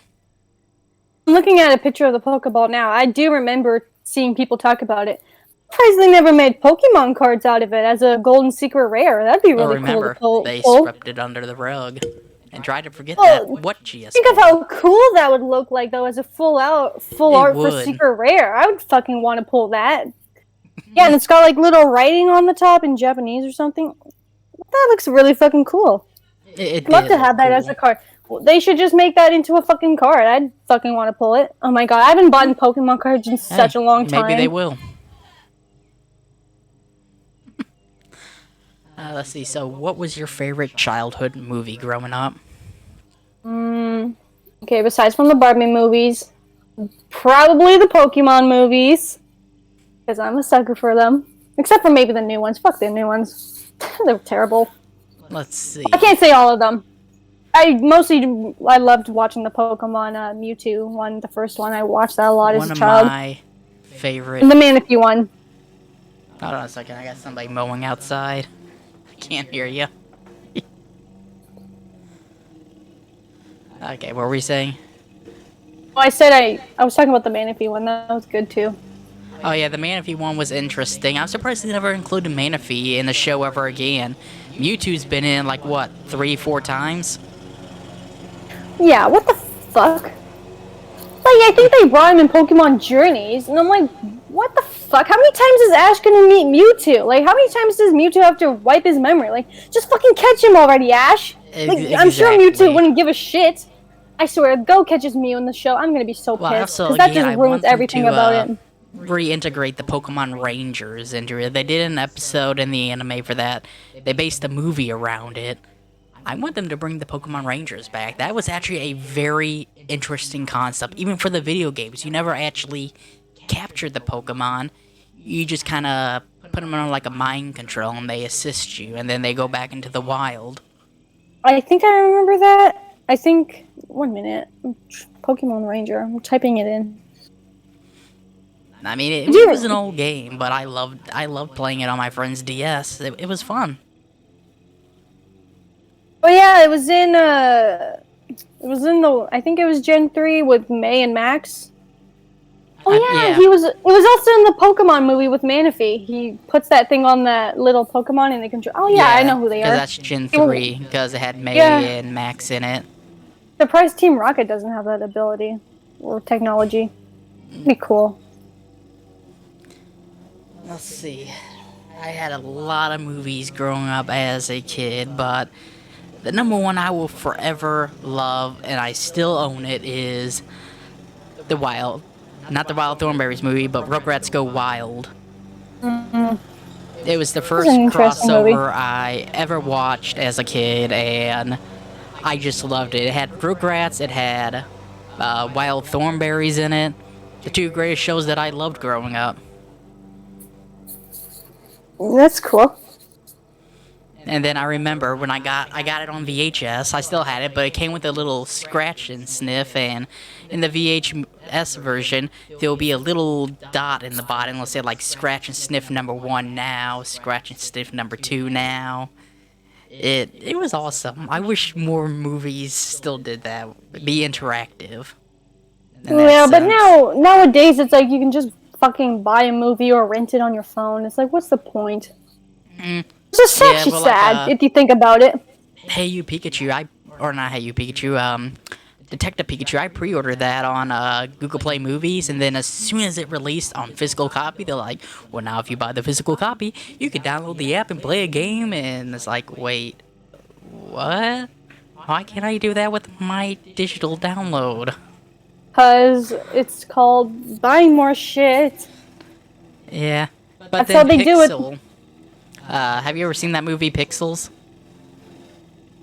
I'm looking at a picture of the Pokeball now. I do remember seeing people talk about it. Surprised they never made Pokemon cards out of it as a golden secret rare. That'd be Well, really cool to remember, they pull. swept it under the rug and tried to forget that. Well, What GS think of card? how cool that would look like though as a full It art for would. secret rare. I would fucking want to pull that. Yeah, and it's got like little writing on the top in Japanese or something. That looks really fucking cool. It I'd love did to look have that as cool. a card. Well, they should just make that into a fucking card. I'd fucking want to pull it. Oh my god, I haven't bought Pokemon cards in such Hey, a long time. maybe they will. Let's see. So, what was your favorite childhood movie growing up? Okay, besides from the Barbie movies, probably the Pokemon movies, because I'm a sucker for them. Except for maybe the new ones. Fuck the new ones. They're terrible. Let's see. I can't say all of them. I loved watching the Pokemon Mewtwo one, the first one. I watched that a lot as One a of child. my favorite. And the Manaphy one. Hold on a second. I got somebody mowing outside. I can't hear you. Okay, what were we saying? Well, I said I was talking about the Manaphy one. That was good too. Oh yeah, the Manaphy one was interesting. I'm surprised they never included Manaphy in the show ever again. Mewtwo's been in like what, 3-4 times? Yeah, what the fuck? Like, I think they brought him in Pokemon Journeys, and I'm like, what the fuck? How many times is Ash gonna meet Mewtwo? Like, how many times does Mewtwo have to wipe his memory? Like, just fucking catch him already, Ash! Like, I'm sure Mewtwo wouldn't give a shit. I swear, Go catches Mew in the show, I'm gonna be so pissed. Because that just ruins everything about it. Reintegrate the Pokemon Rangers into it. They did an episode in the anime for that. They based a movie around it. I want them to bring the Pokemon Rangers back. That was actually a very interesting concept. Even for the video games, you never actually captured the Pokemon. You just kind of put them on like a mind control and they assist you, and then they go back into the wild. I think I remember that. I think... 1 minute. Pokemon Ranger. I'm typing it in. I mean, it was an old game, but I loved playing it on my friend's DS. It was fun. Oh yeah, it was in the, I think it was Gen 3 with May and Max. Oh yeah, yeah. it was also in the Pokemon movie with Manaphy. He puts that thing on that little Pokemon and they control. Oh yeah, I know who they are. That's Gen 3, because it had May and Max in it. Surprised Team Rocket doesn't have that ability or technology. It'd be cool. Let's see. I had a lot of movies growing up as a kid, but the number one I will forever love, and I still own it, is not the Wild Thornberrys movie, but Rugrats Go Wild. It was the first crossover I ever watched as a kid, and I just loved it. It had Rugrats, it had Wild Thornberrys in it. The two greatest shows that I loved growing up. That's cool. And then I remember when I got it on VHS. I still had it, but it came with a little scratch and sniff. And in the VHS version, there will be a little dot in the bottom. It'll say like scratch and sniff number 1 now, scratch and sniff number 2 now. It was awesome. I wish more movies still did that. Be interactive. Yeah, but nowadays it's like you can just fucking buy a movie or rent it on your phone. It's like, what's the point? It's just actually sad if you think about it. Hey You Pikachu, not Hey You Pikachu, Detective Pikachu, I pre-ordered that on Google Play Movies, and then as soon as it released on physical copy, they're like, well, now if you buy the physical copy, you can download the app and play a game, and it's like, wait, what? Why can't I do that with my digital download? Because it's called buying more shit. Yeah, but that's then how they do it. Have you ever seen that movie Pixels?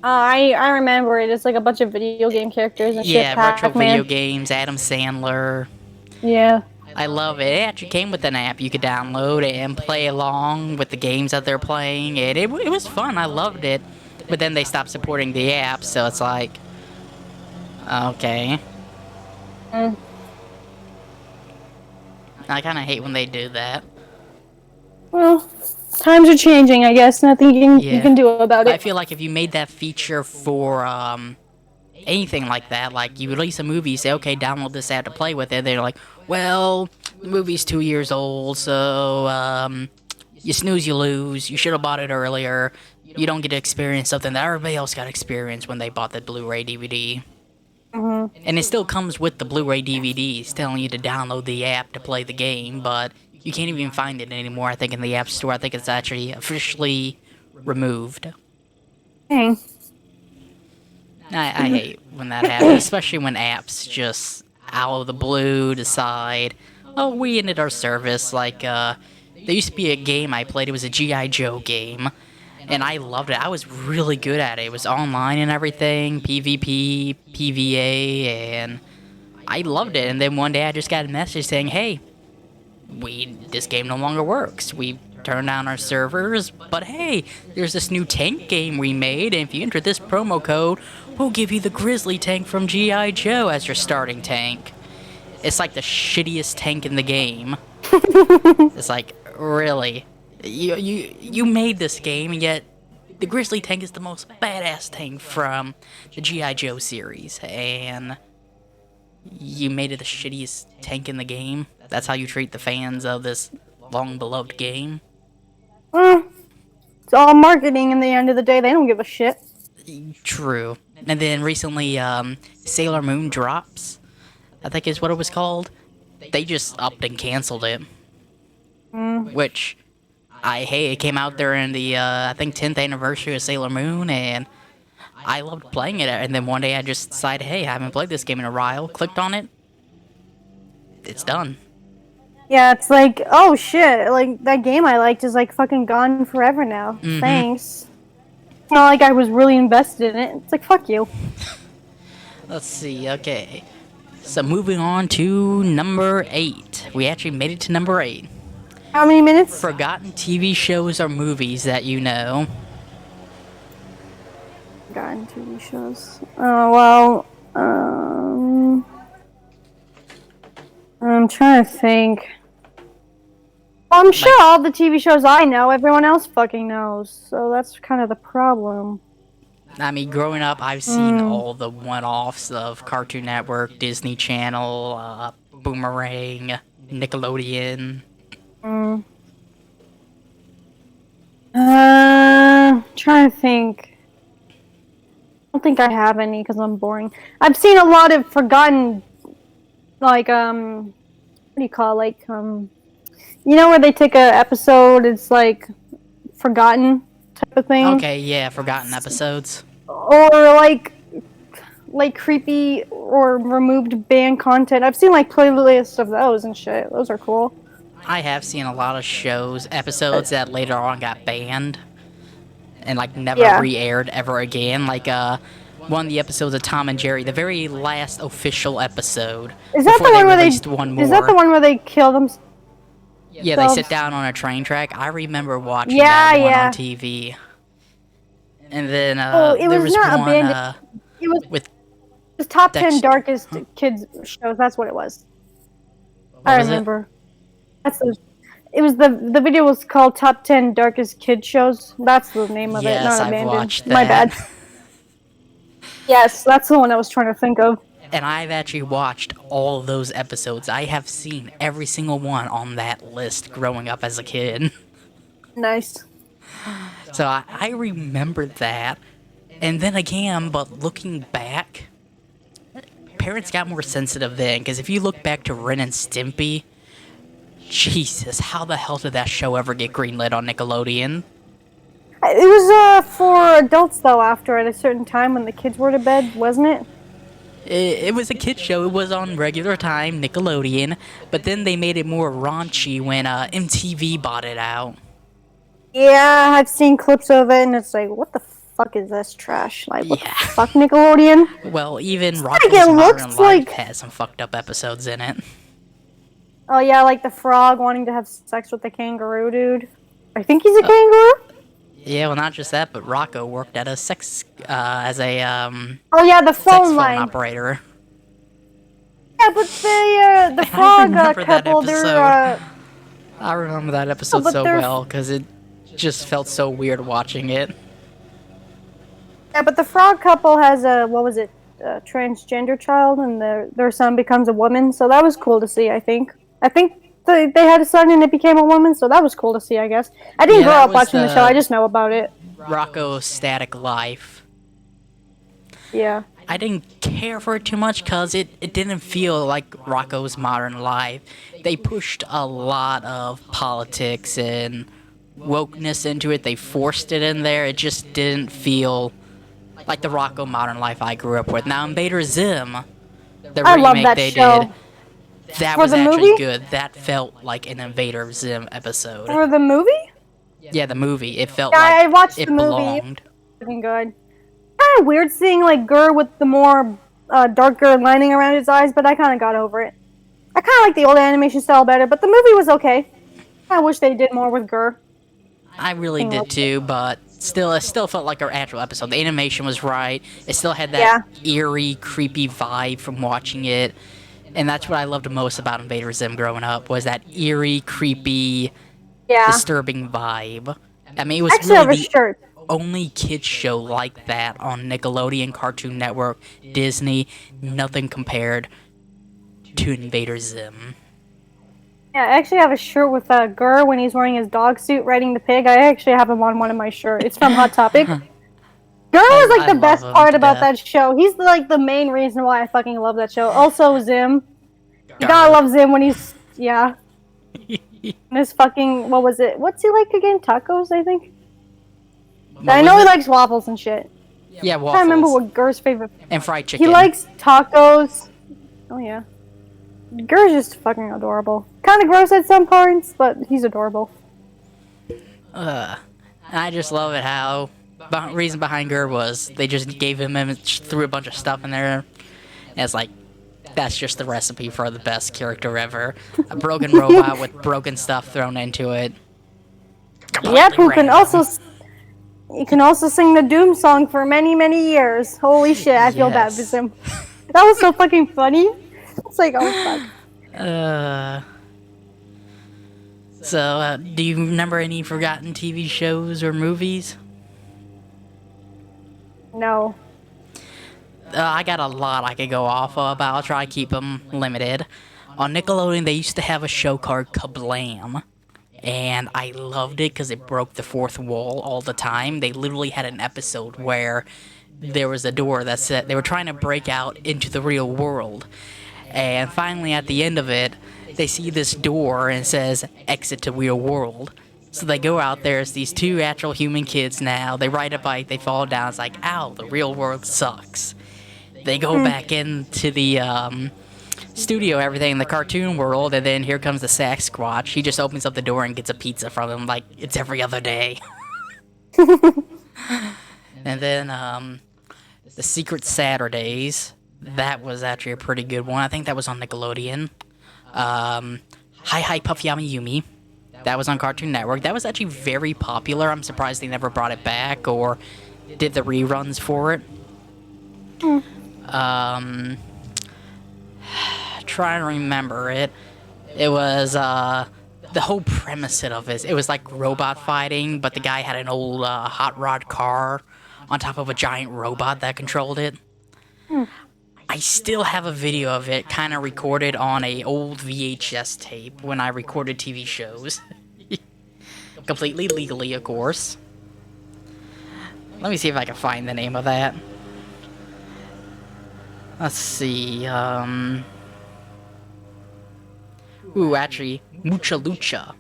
I remember it. It's like a bunch of video game characters and shit. Yeah, retro video games, Adam Sandler. Yeah. I love it. It actually came with an app you could download and play along with the games that they're playing. It was fun. I loved it. But then they stopped supporting the app, so it's like, okay. I kind of hate when they do that. Well, times are changing, I guess. Nothing you can do about it. I feel like if you made that feature for anything like that, like you release a movie, you say, okay, download this app to play with it, they're like, well, The movie's 2 years old, so you snooze, you lose. You should have bought it earlier. You don't get to experience something that everybody else got to experience when they bought the Blu-ray DVD. And it still comes with the Blu-ray DVDs, telling you to download the app to play the game, but you can't even find it anymore, I think, in the App Store. I think it's actually officially removed. Dang. I hate when that happens, especially when apps just out of the blue decide, oh, we ended our service. Like, there used to be a game I played, it was a G.I. Joe game, and I loved it. I was really good at it. It was online and everything, PvP, PvA, and I loved it. And then one day I just got a message saying, hey, this game no longer works. We turned down our servers, but hey, there's this new tank game we made, and if you enter this promo code, we'll give you the Grizzly tank from G.I. Joe as your starting tank. It's like the shittiest tank in the game. It's like, really? You made this game, and yet the Grizzly tank is the most badass tank from the G.I. Joe series, and you made it the shittiest tank in the game? That's how you treat the fans of this long-beloved game? It's all marketing in the end of the day. They don't give a shit. True. And then recently, Sailor Moon Drops, I think is what it was called. They just upped and canceled it. Which, I hate. It came out during the, I think, 10th anniversary of Sailor Moon, and I loved playing it. And then one day I just decided, hey, I haven't played this game in a while. Clicked on it. It's done. Yeah, it's like, oh shit, like, that game I liked is, like, fucking gone forever now. Thanks. It's not like I was really invested in it. It's like, fuck you. Let's see, okay. So moving on to number 8. We actually made it to number 8. How many minutes? Forgotten TV shows or movies that you know. Forgotten TV shows. Oh, well, I'm trying to think. Well, I'm sure all the TV shows I know, everyone else fucking knows. So that's kind of the problem. I mean, growing up, I've seen all the one-offs of Cartoon Network, Disney Channel, Boomerang, Nickelodeon. Trying to think. I don't think I have any because I'm boring. I've seen a lot of forgotten, like, what do you call it? Like, you know where they take a episode, it's like forgotten type of thing? Okay, yeah, forgotten episodes. Or like creepy or removed banned content. I've seen like playlists of those and shit. Those are cool. I have seen a lot of episodes that later on got banned and like never re-aired ever again. Like one of the episodes of Tom and Jerry, the very last official episode. Is that the one where they? Is that the one where they kill them? Yeah, they sit down on a train track. I remember watching that one on TV. And then there was not one abandoned. It was top 10 darkest kids shows. That's what it was. I remember. It was the video was called Top 10 Darkest Kid Shows. That's the name of it, not abandoned. Watched that. My bad. Yes, that's the one I was trying to think of. And I've actually watched all of those episodes. I have seen every single one on that list growing up as a kid. Nice. So I remember that. And then again, but looking back, parents got more sensitive then. Because if you look back to Ren and Stimpy, Jesus, how the hell did that show ever get greenlit on Nickelodeon? It was for adults, though, after at a certain time when the kids were to bed, wasn't it? It was a kid show. It was on regular time, Nickelodeon. But then they made it more raunchy when MTV bought it out. Yeah, I've seen clips of it, and it's like, what the fuck is this trash? Like, what the fuck, Nickelodeon? Well, even Rocko's Modern Life has some fucked up episodes in it. Oh yeah, like the frog wanting to have sex with the kangaroo dude. I think he's a kangaroo? Yeah, well, not just that, but Rocco worked at a as a, oh yeah, the phone line operator. Yeah, but the frog couple, they're, I remember that episode so well, because it just felt so weird watching it. Yeah, but the frog couple has a, what was it, a transgender child, and their son becomes a woman, so that was cool to see, I think. I think they had a son and it became a woman, so that was cool to see, I guess. I didn't grow that up was watching the show, I just know about it. Rocco's Static Life. Yeah. I didn't care for it too much because it didn't feel like Rocco's Modern Life. They pushed a lot of politics and wokeness into it. They forced it in there. It just didn't feel like the Rocco Modern Life I grew up with. Now, Invader Zim, the I love remake that they show. did, that For was the actually movie? good. That felt like an Invader Zim episode. For the movie? Yeah, the movie. It felt Yeah, like I watched it the movie. belonged. Fucking good. Kind of weird seeing like Gur with the more darker lining around his eyes, but I kind of got over it. I kind of like the old animation style better, but the movie was okay. I wish they did more with Gur. I really did too, but still, it still felt like our actual episode. The animation was right. It still had that eerie, creepy vibe from watching it, and that's what I loved most about Invader Zim growing up, was that eerie, creepy, disturbing vibe. I mean, it was Actually, I have a really the shirt. only kids show like that on Nickelodeon, Cartoon Network, Disney. Nothing compared to Invader Zim. Yeah, I actually have a shirt with Gur when he's wearing his dog suit riding the pig. I actually have him on one of my shirts. It's from Hot Topic. Gur was like the best part about that show. He's like the main reason why I fucking love that show. Also, Zim. You gotta love Zim when he's This fucking what was it? What's he like again? Tacos, I think. I know he likes waffles and shit. Yeah, waffles. I can't remember what Gur's favorite. And fried chicken. He likes tacos. Oh yeah. Gur's just fucking adorable. Kind of gross at some parts, but he's adorable. I just love it how the reason behind Gur was they just gave him and threw a bunch of stuff in there. And it's like, that's just the recipe for the best character ever. A broken robot with broken stuff thrown into it. Yep, who can also... You can also sing the Doom song for many, many years. Holy shit, I feel bad for him. That was so fucking funny. It's like, oh fuck. So, do you remember any forgotten TV shows or movies? No. I got a lot I could go off of, but I'll try to keep them limited. On Nickelodeon, they used to have a show called Kablam. And I loved it because it broke the fourth wall all the time. They literally had an episode where there was a door that said they were trying to break out into the real world. And finally, at the end of it, they see this door and it says, exit to real world. So they go out there, it's these two actual human kids now. They ride a bike, they fall down, it's like, ow, the real world sucks. They go back into the studio, everything in the cartoon world, and then here comes the Sasquatch. He just opens up the door and gets a pizza from him like it's every other day. And then the Secret Saturdays, that was actually a pretty good one. I think that was on Nickelodeon. Hi Hi Puffy Yami Yumi, that was on Cartoon Network. That was actually very popular. I'm surprised they never brought it back or did the reruns for it. Trying to remember it. It was the whole premise of it was like robot fighting, but the guy had an old hot rod car on top of a giant robot that controlled it. I still have a video of it, kind of recorded on a old VHS tape when I recorded TV shows. Completely legally, of course. Let me see if I can find the name of that. Let's see, Ooh, actually, Mucha Lucha.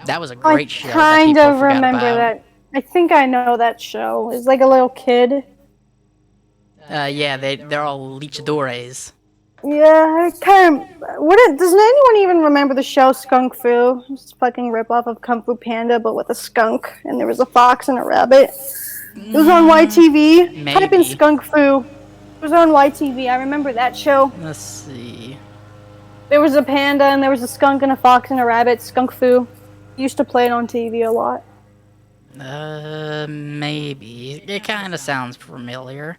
That was a great show. I kind of remember that. I think I know that show. It's like a little kid. Yeah, they're all luchadores. Yeah, I kind of... Doesn't anyone even remember the show Skunk Fu? It's a fucking ripoff of Kung Fu Panda, but with a skunk. And there was a fox and a rabbit. It was on YTV. Maybe. Type in Skunk Fu. It was on YTV. I remember that show. Let's see. There was a panda, and there was a skunk and a fox and a rabbit. Skunk Fu. Used to play it on TV a lot. Maybe. It kind of sounds familiar.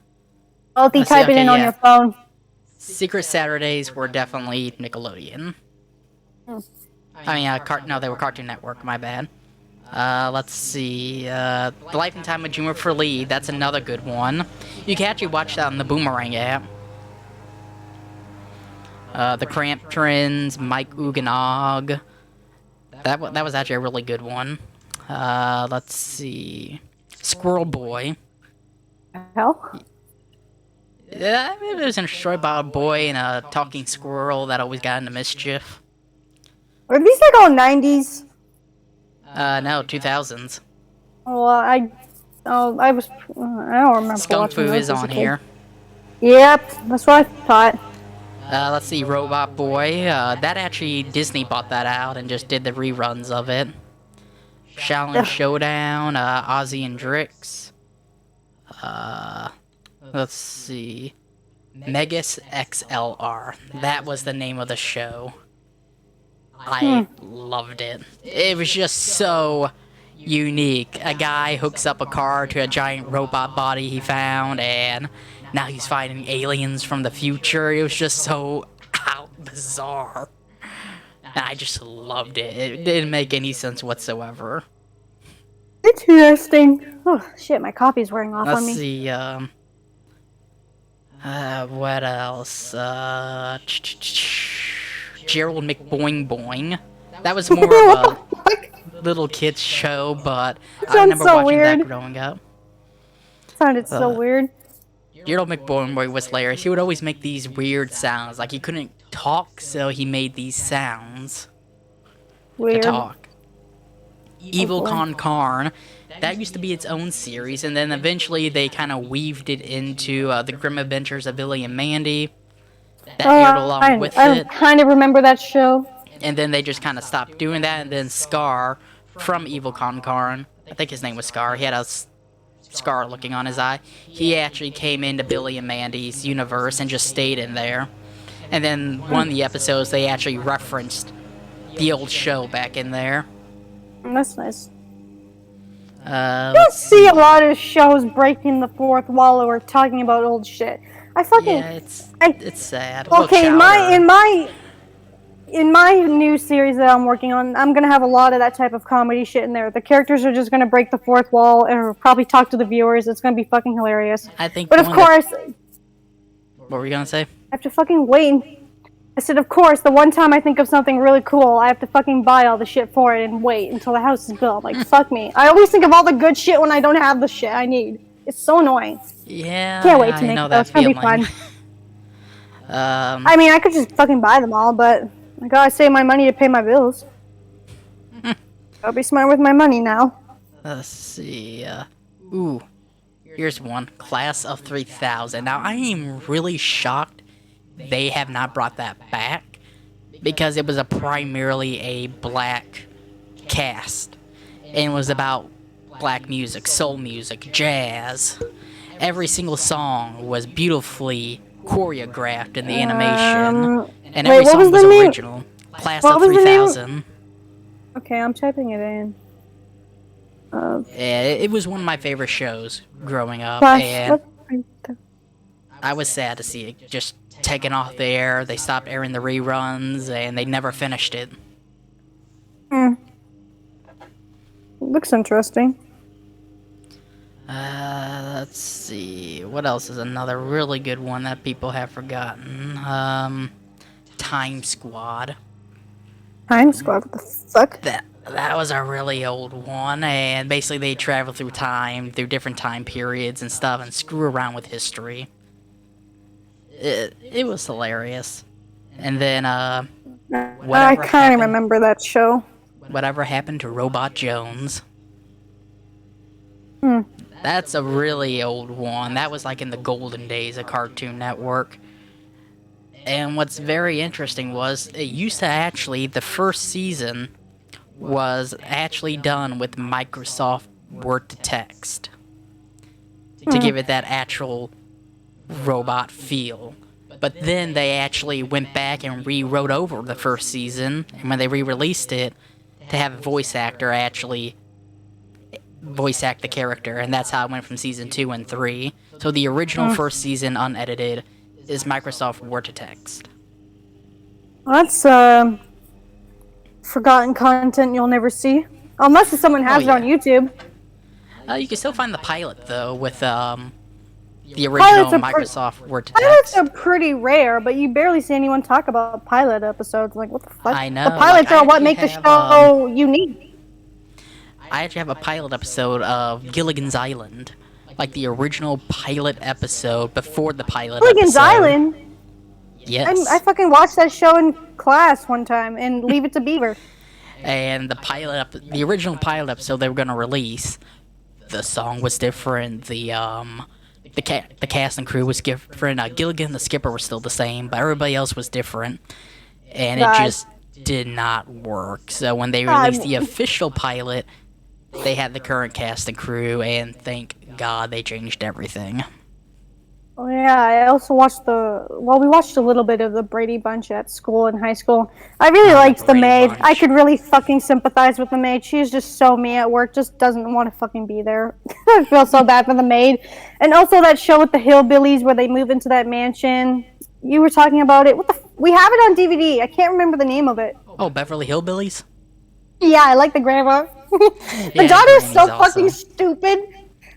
I'll type it in on your phone. Secret Saturdays were definitely Nickelodeon. I mean, no, they were Cartoon Network, my bad. Let's see, The Life and Time of Juniper Lee, that's another good one. You can actually watch that on the Boomerang app. The Cramp Trends, Mike Uganog, That was actually a really good one. Let's see. Squirrel Boy. Hell? Yeah, it was destroyed by a boy and a talking squirrel that always got into mischief. Are these like all 90s? No, 2000s. Oh, I was, I don't remember Skunk watching Fu those is as a on kid. here. Yep, that's what I thought. Let's see, Robot Boy. That actually, Disney bought that out and just did the reruns of it. Shaolin Ugh. Showdown, Ozzy and Drix. Let's see. Megas XLR. That was the name of the show. I loved it. It was just so unique. A guy hooks up a car to a giant robot body he found, and now he's fighting aliens from the future. It was just so bizarre. And I just loved it. It didn't make any sense whatsoever. Interesting. Oh, shit, my coffee's wearing off Let's on me. see, what else? Gerald McBoing Boing. That was more of a little kid's show, but I remember so watching weird. that growing up. Sounded so weird. Gerald McBoing Boy was hilarious. He would always make these weird sounds. Like, he couldn't talk, so he made these sounds Weird. to talk. Evil boy. Con Carn. That used to be its own series, and then eventually they kind of weaved it into the Grim Adventures of Billy and Mandy. That aired along with I it. kind of remember that show. And then they just kind of stopped doing that, and then Scar from Evil Con Carn, I think his name was Scar, he had a scar looking on his eye. He actually came into Billy and Mandy's universe and just stayed in there. And then one of the episodes, they actually referenced the old show back in there. That's nice. Uh, I don't see a lot of shows breaking the fourth wall or talking about old shit. I fucking yeah, it's sad. okay. Well, In my new series that I'm working on, I'm gonna have a lot of that type of comedy shit in there. The characters are just gonna break the fourth wall and probably talk to the viewers. It's gonna be fucking hilarious. I think. But of course, What were you gonna say? I have to fucking wait. I said, of course, the one time I think of something really cool, I have to fucking buy all the shit for it and wait until the house is built. Like, fuck me. I always think of all the good shit when I don't have the shit I need. It's so annoying. Yeah, Can't wait to I make know it. that It's gonna be feeling. fun. Um, I mean, I could just fucking buy them all, but I gotta save my money to pay my bills. I'll be smart with my money now. let's see. Ooh, here's one. Class of 3000. Now, I am really shocked they have not brought that back because it was primarily a black cast and it was about black music, soul music, jazz. Every single song was beautifully choreographed in the animation, and every what song was was the name? original. Class What of was the name? 3000. Okay, I'm typing it in. Yeah, it was one of my favorite shows growing up, Class and of- I was sad to see it just taken off the air. They stopped airing the reruns, and they never finished it. Looks interesting. Let's see. What else is another really good one that people have forgotten? Time Squad. Time Squad, what the fuck? That was a really old one, and basically they travel through time, through different time periods and stuff, and screw around with history. It was hilarious. And then, I whatever kind of happened- remember that show. Whatever happened to Robot Jones? That's a really old one. That was like in the golden days of Cartoon Network. And what's very interesting was it used to actually, the first season was actually done with Microsoft Word to Text to give it that actual robot feel. But then they actually went back and rewrote over the first season, and when they re-released it, to have a voice actor actually voice act the character, and that's how it went from season 2 and 3. So the original first season, unedited, is Microsoft Word to Text. That's forgotten content you'll never see, unless someone has it on YouTube. You can still find the pilot though with the original Pilots Microsoft Word to pilots Text. are pretty rare, but you barely see anyone talk about pilot episodes. Like, what the fuck? I know. The Like, pilots I are what actually make the have show unique. I actually have a pilot episode of Gilligan's Island, like the original pilot episode before the pilot Gilligan's episode. Island. I Yes. fucking watched that show in class one time and Leave It to Beaver. And the original pilot episode they were gonna release, the song was different. The cast and crew was different. Gilligan and the skipper were still the same, but everybody else was different, and it God. just did not work. So when they God. released the official pilot, they had the current cast and crew, and thank God they changed everything. Oh, yeah, I also watched we watched a little bit of the Brady Bunch at school in high school. I really liked the Brady maid. Bunch. I could really fucking sympathize with the maid. She's just so me at work, just doesn't want to fucking be there. I feel so bad for the maid. And also that show with the hillbillies where they move into that mansion. You were talking about it. We have it on DVD. I can't remember the name of it. Oh, Beverly Hillbillies? Yeah, I like the grandma. The Yeah, daughter is so Granny's fucking awesome. stupid.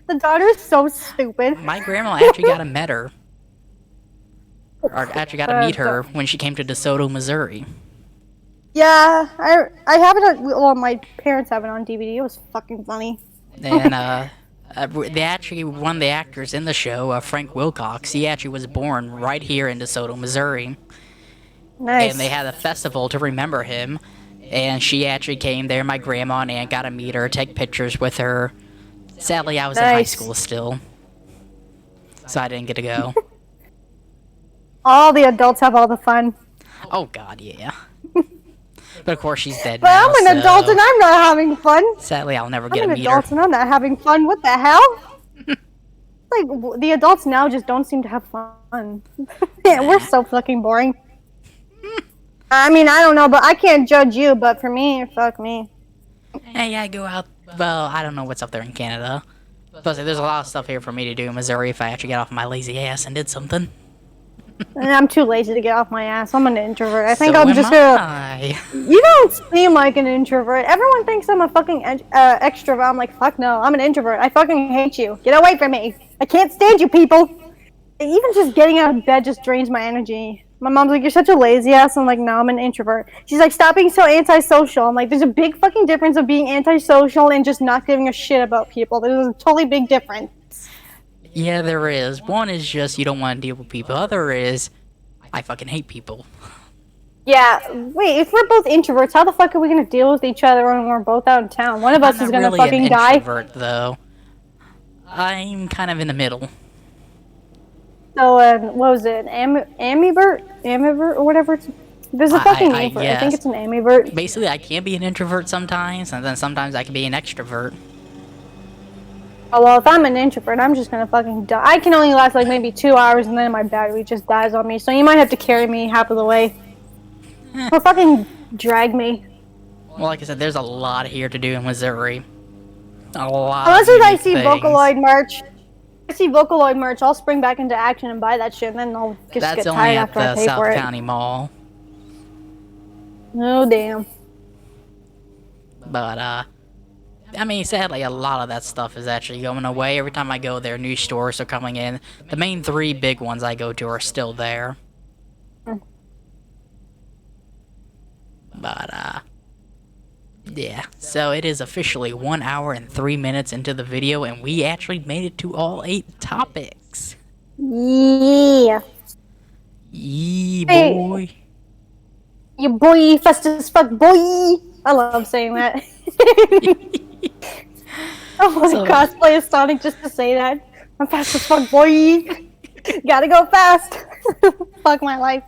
The daughter is so stupid. My grandma actually got to meet her. Or actually got to meet her when she came to DeSoto, Missouri. Yeah, I have it on. Well, my parents have it on DVD. It was fucking funny. And they actually, one of the actors in the show, Frank Wilcox, he actually was born right here in DeSoto, Missouri. Nice. And they had a festival to remember him. And she actually came there. My grandma and aunt got to meet her, take pictures with her. Sadly, I was in high Nice. school still, so I didn't get to go. All the adults have all the fun. Oh God, yeah. But of course, she's dead But now. I'm an adult and I'm not having fun. Sadly, I'll never I'm get an to meet her. adult and I'm not having fun. What the hell? Like, the adults now just don't seem to have fun. Yeah, we're so fucking boring. I mean, I don't know, but I can't judge you, but for me, fuck me. Hey, I go out. Well, I don't know what's up there in Canada. Plus, there's a lot of stuff here for me to do in Missouri if I actually get off my lazy ass and did something. And I'm too lazy to get off my ass. I'm an introvert. I think So I'm am just gonna... I. You don't seem like an introvert. Everyone thinks I'm a fucking extrovert. I'm like, fuck no, I'm an introvert. I fucking hate you. Get away from me. I can't stand you people. Even just getting out of bed just drains my energy. My mom's like, you're such a lazy ass. I'm like, no, I'm an introvert. She's like, stop being so antisocial. I'm like, there's a big fucking difference of being antisocial and just not giving a shit about people. There's a totally big difference. Yeah, there is. One is just you don't want to deal with people. Other is I fucking hate people. Yeah, wait, if we're both introverts, how the fuck are we gonna deal with each other when we're both out of town? One of us I'm is not gonna really fucking an die. introvert, though. I'm kind of in the middle. So, what was it? Ambivert or whatever it's... There's a fucking name for it. I think guess. it's an ambivert. Basically, I can be an introvert sometimes, and then sometimes I can be an extrovert. Oh, well, if I'm an introvert, I'm just gonna fucking die. I can only last like maybe 2 hours and then my battery just dies on me, so you might have to carry me half of the way. Or fucking drag me. Well, like I said, there's a lot here to do in Missouri. A lot. Unless of I unique see things. Vocaloid merch. I see Vocaloid merch, I'll spring back into action and buy that shit, and then I'll just That's get only tired at after I the pay South for it. County Mall. Oh, damn. But, I mean, sadly, a lot of that stuff is actually going away. Every time I go there, new stores are coming in. The main 3 big ones I go to are still there. But, yeah. So it is officially 1 hour and 3 minutes into the video, and we actually made it to all 8 topics. Yeah. Yee, Hey. boy. You boy, fast as fuck, boy! I love saying that. I want to So- cosplay as Sonic just to say that. I'm fast as fuck, boy! Gotta go fast! Fuck my life.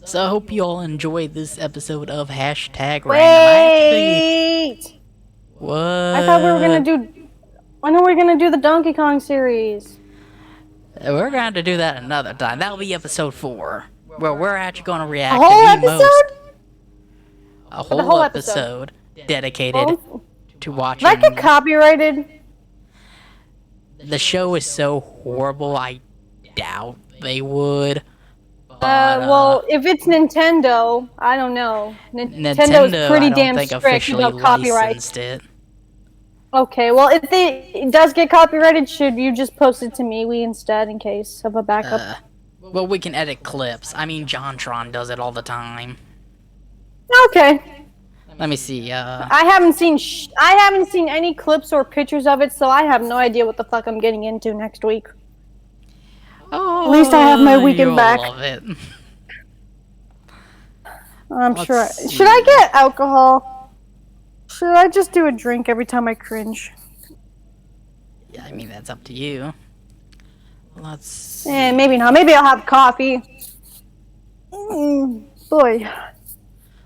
So I hope you all enjoyed this episode of Hashtag Random. Wait! What? I thought we were gonna do... I know we're gonna do the Donkey Kong series. We're going to do that another time. That'll be episode 4, where we're actually going to A react whole to the episode? most. A whole, whole episode dedicated Oh, to did watching. that get copyrighted? The show is so horrible, I doubt they would. But, Well, if it's Nintendo, I don't know. Nintendo's Nintendo, pretty I don't damn think strict officially about copyrights. licensed it. Okay, well, if it does get copyrighted, should you just post it to MeWe instead in case of a backup? Well, we can edit clips. I mean, JonTron does it all the time. Okay. Let me see. I haven't seen any clips or pictures of it, so I have no idea what the fuck I'm getting into next week. Oh, At least I have my weekend you'll back. love it. I'm Let's sure. see. Should I get alcohol? Should I just do a drink every time I cringe? Yeah, I mean, that's up to you. Let's see. Maybe not. Maybe I'll have coffee. Boy.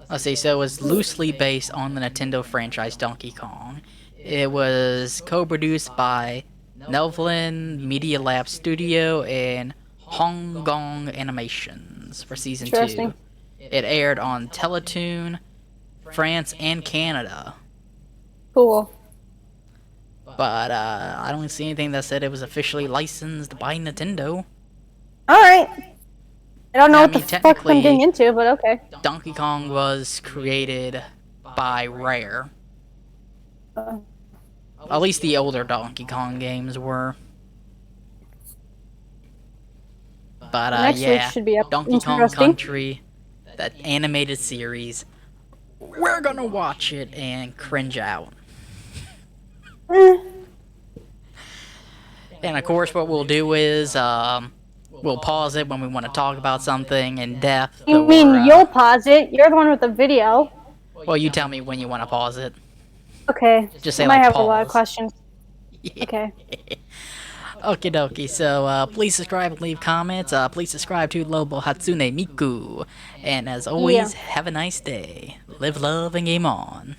Let's see, so it was loosely based on the Nintendo franchise Donkey Kong. It was co-produced by Nelvlin Media Lab Studio and Hong Kong Animations for Season 2. Interesting. It aired on Teletoon, France, and Canada. Cool. But, I don't see anything that said it was officially licensed by Nintendo. Alright. I don't know Yeah, what the fuck I'm getting into, but okay. Donkey Kong was created by Rare. At least the older Donkey Kong games were. But, Next week yeah, should be Donkey Kong interesting. Country, that animated series, we're gonna watch it and cringe out. And of course, what we'll do is, we'll pause it when we want to talk about something in depth. You mean you'll pause it? You're the one with the video. Well, you tell me when you want to pause it. Okay. Just say, I might like, have pause. a lot of questions. Okay. Okie dokie, so please subscribe and leave comments. Please subscribe to Lovable Hatsune Miku. And as always, have a nice day. Live, love, and game on.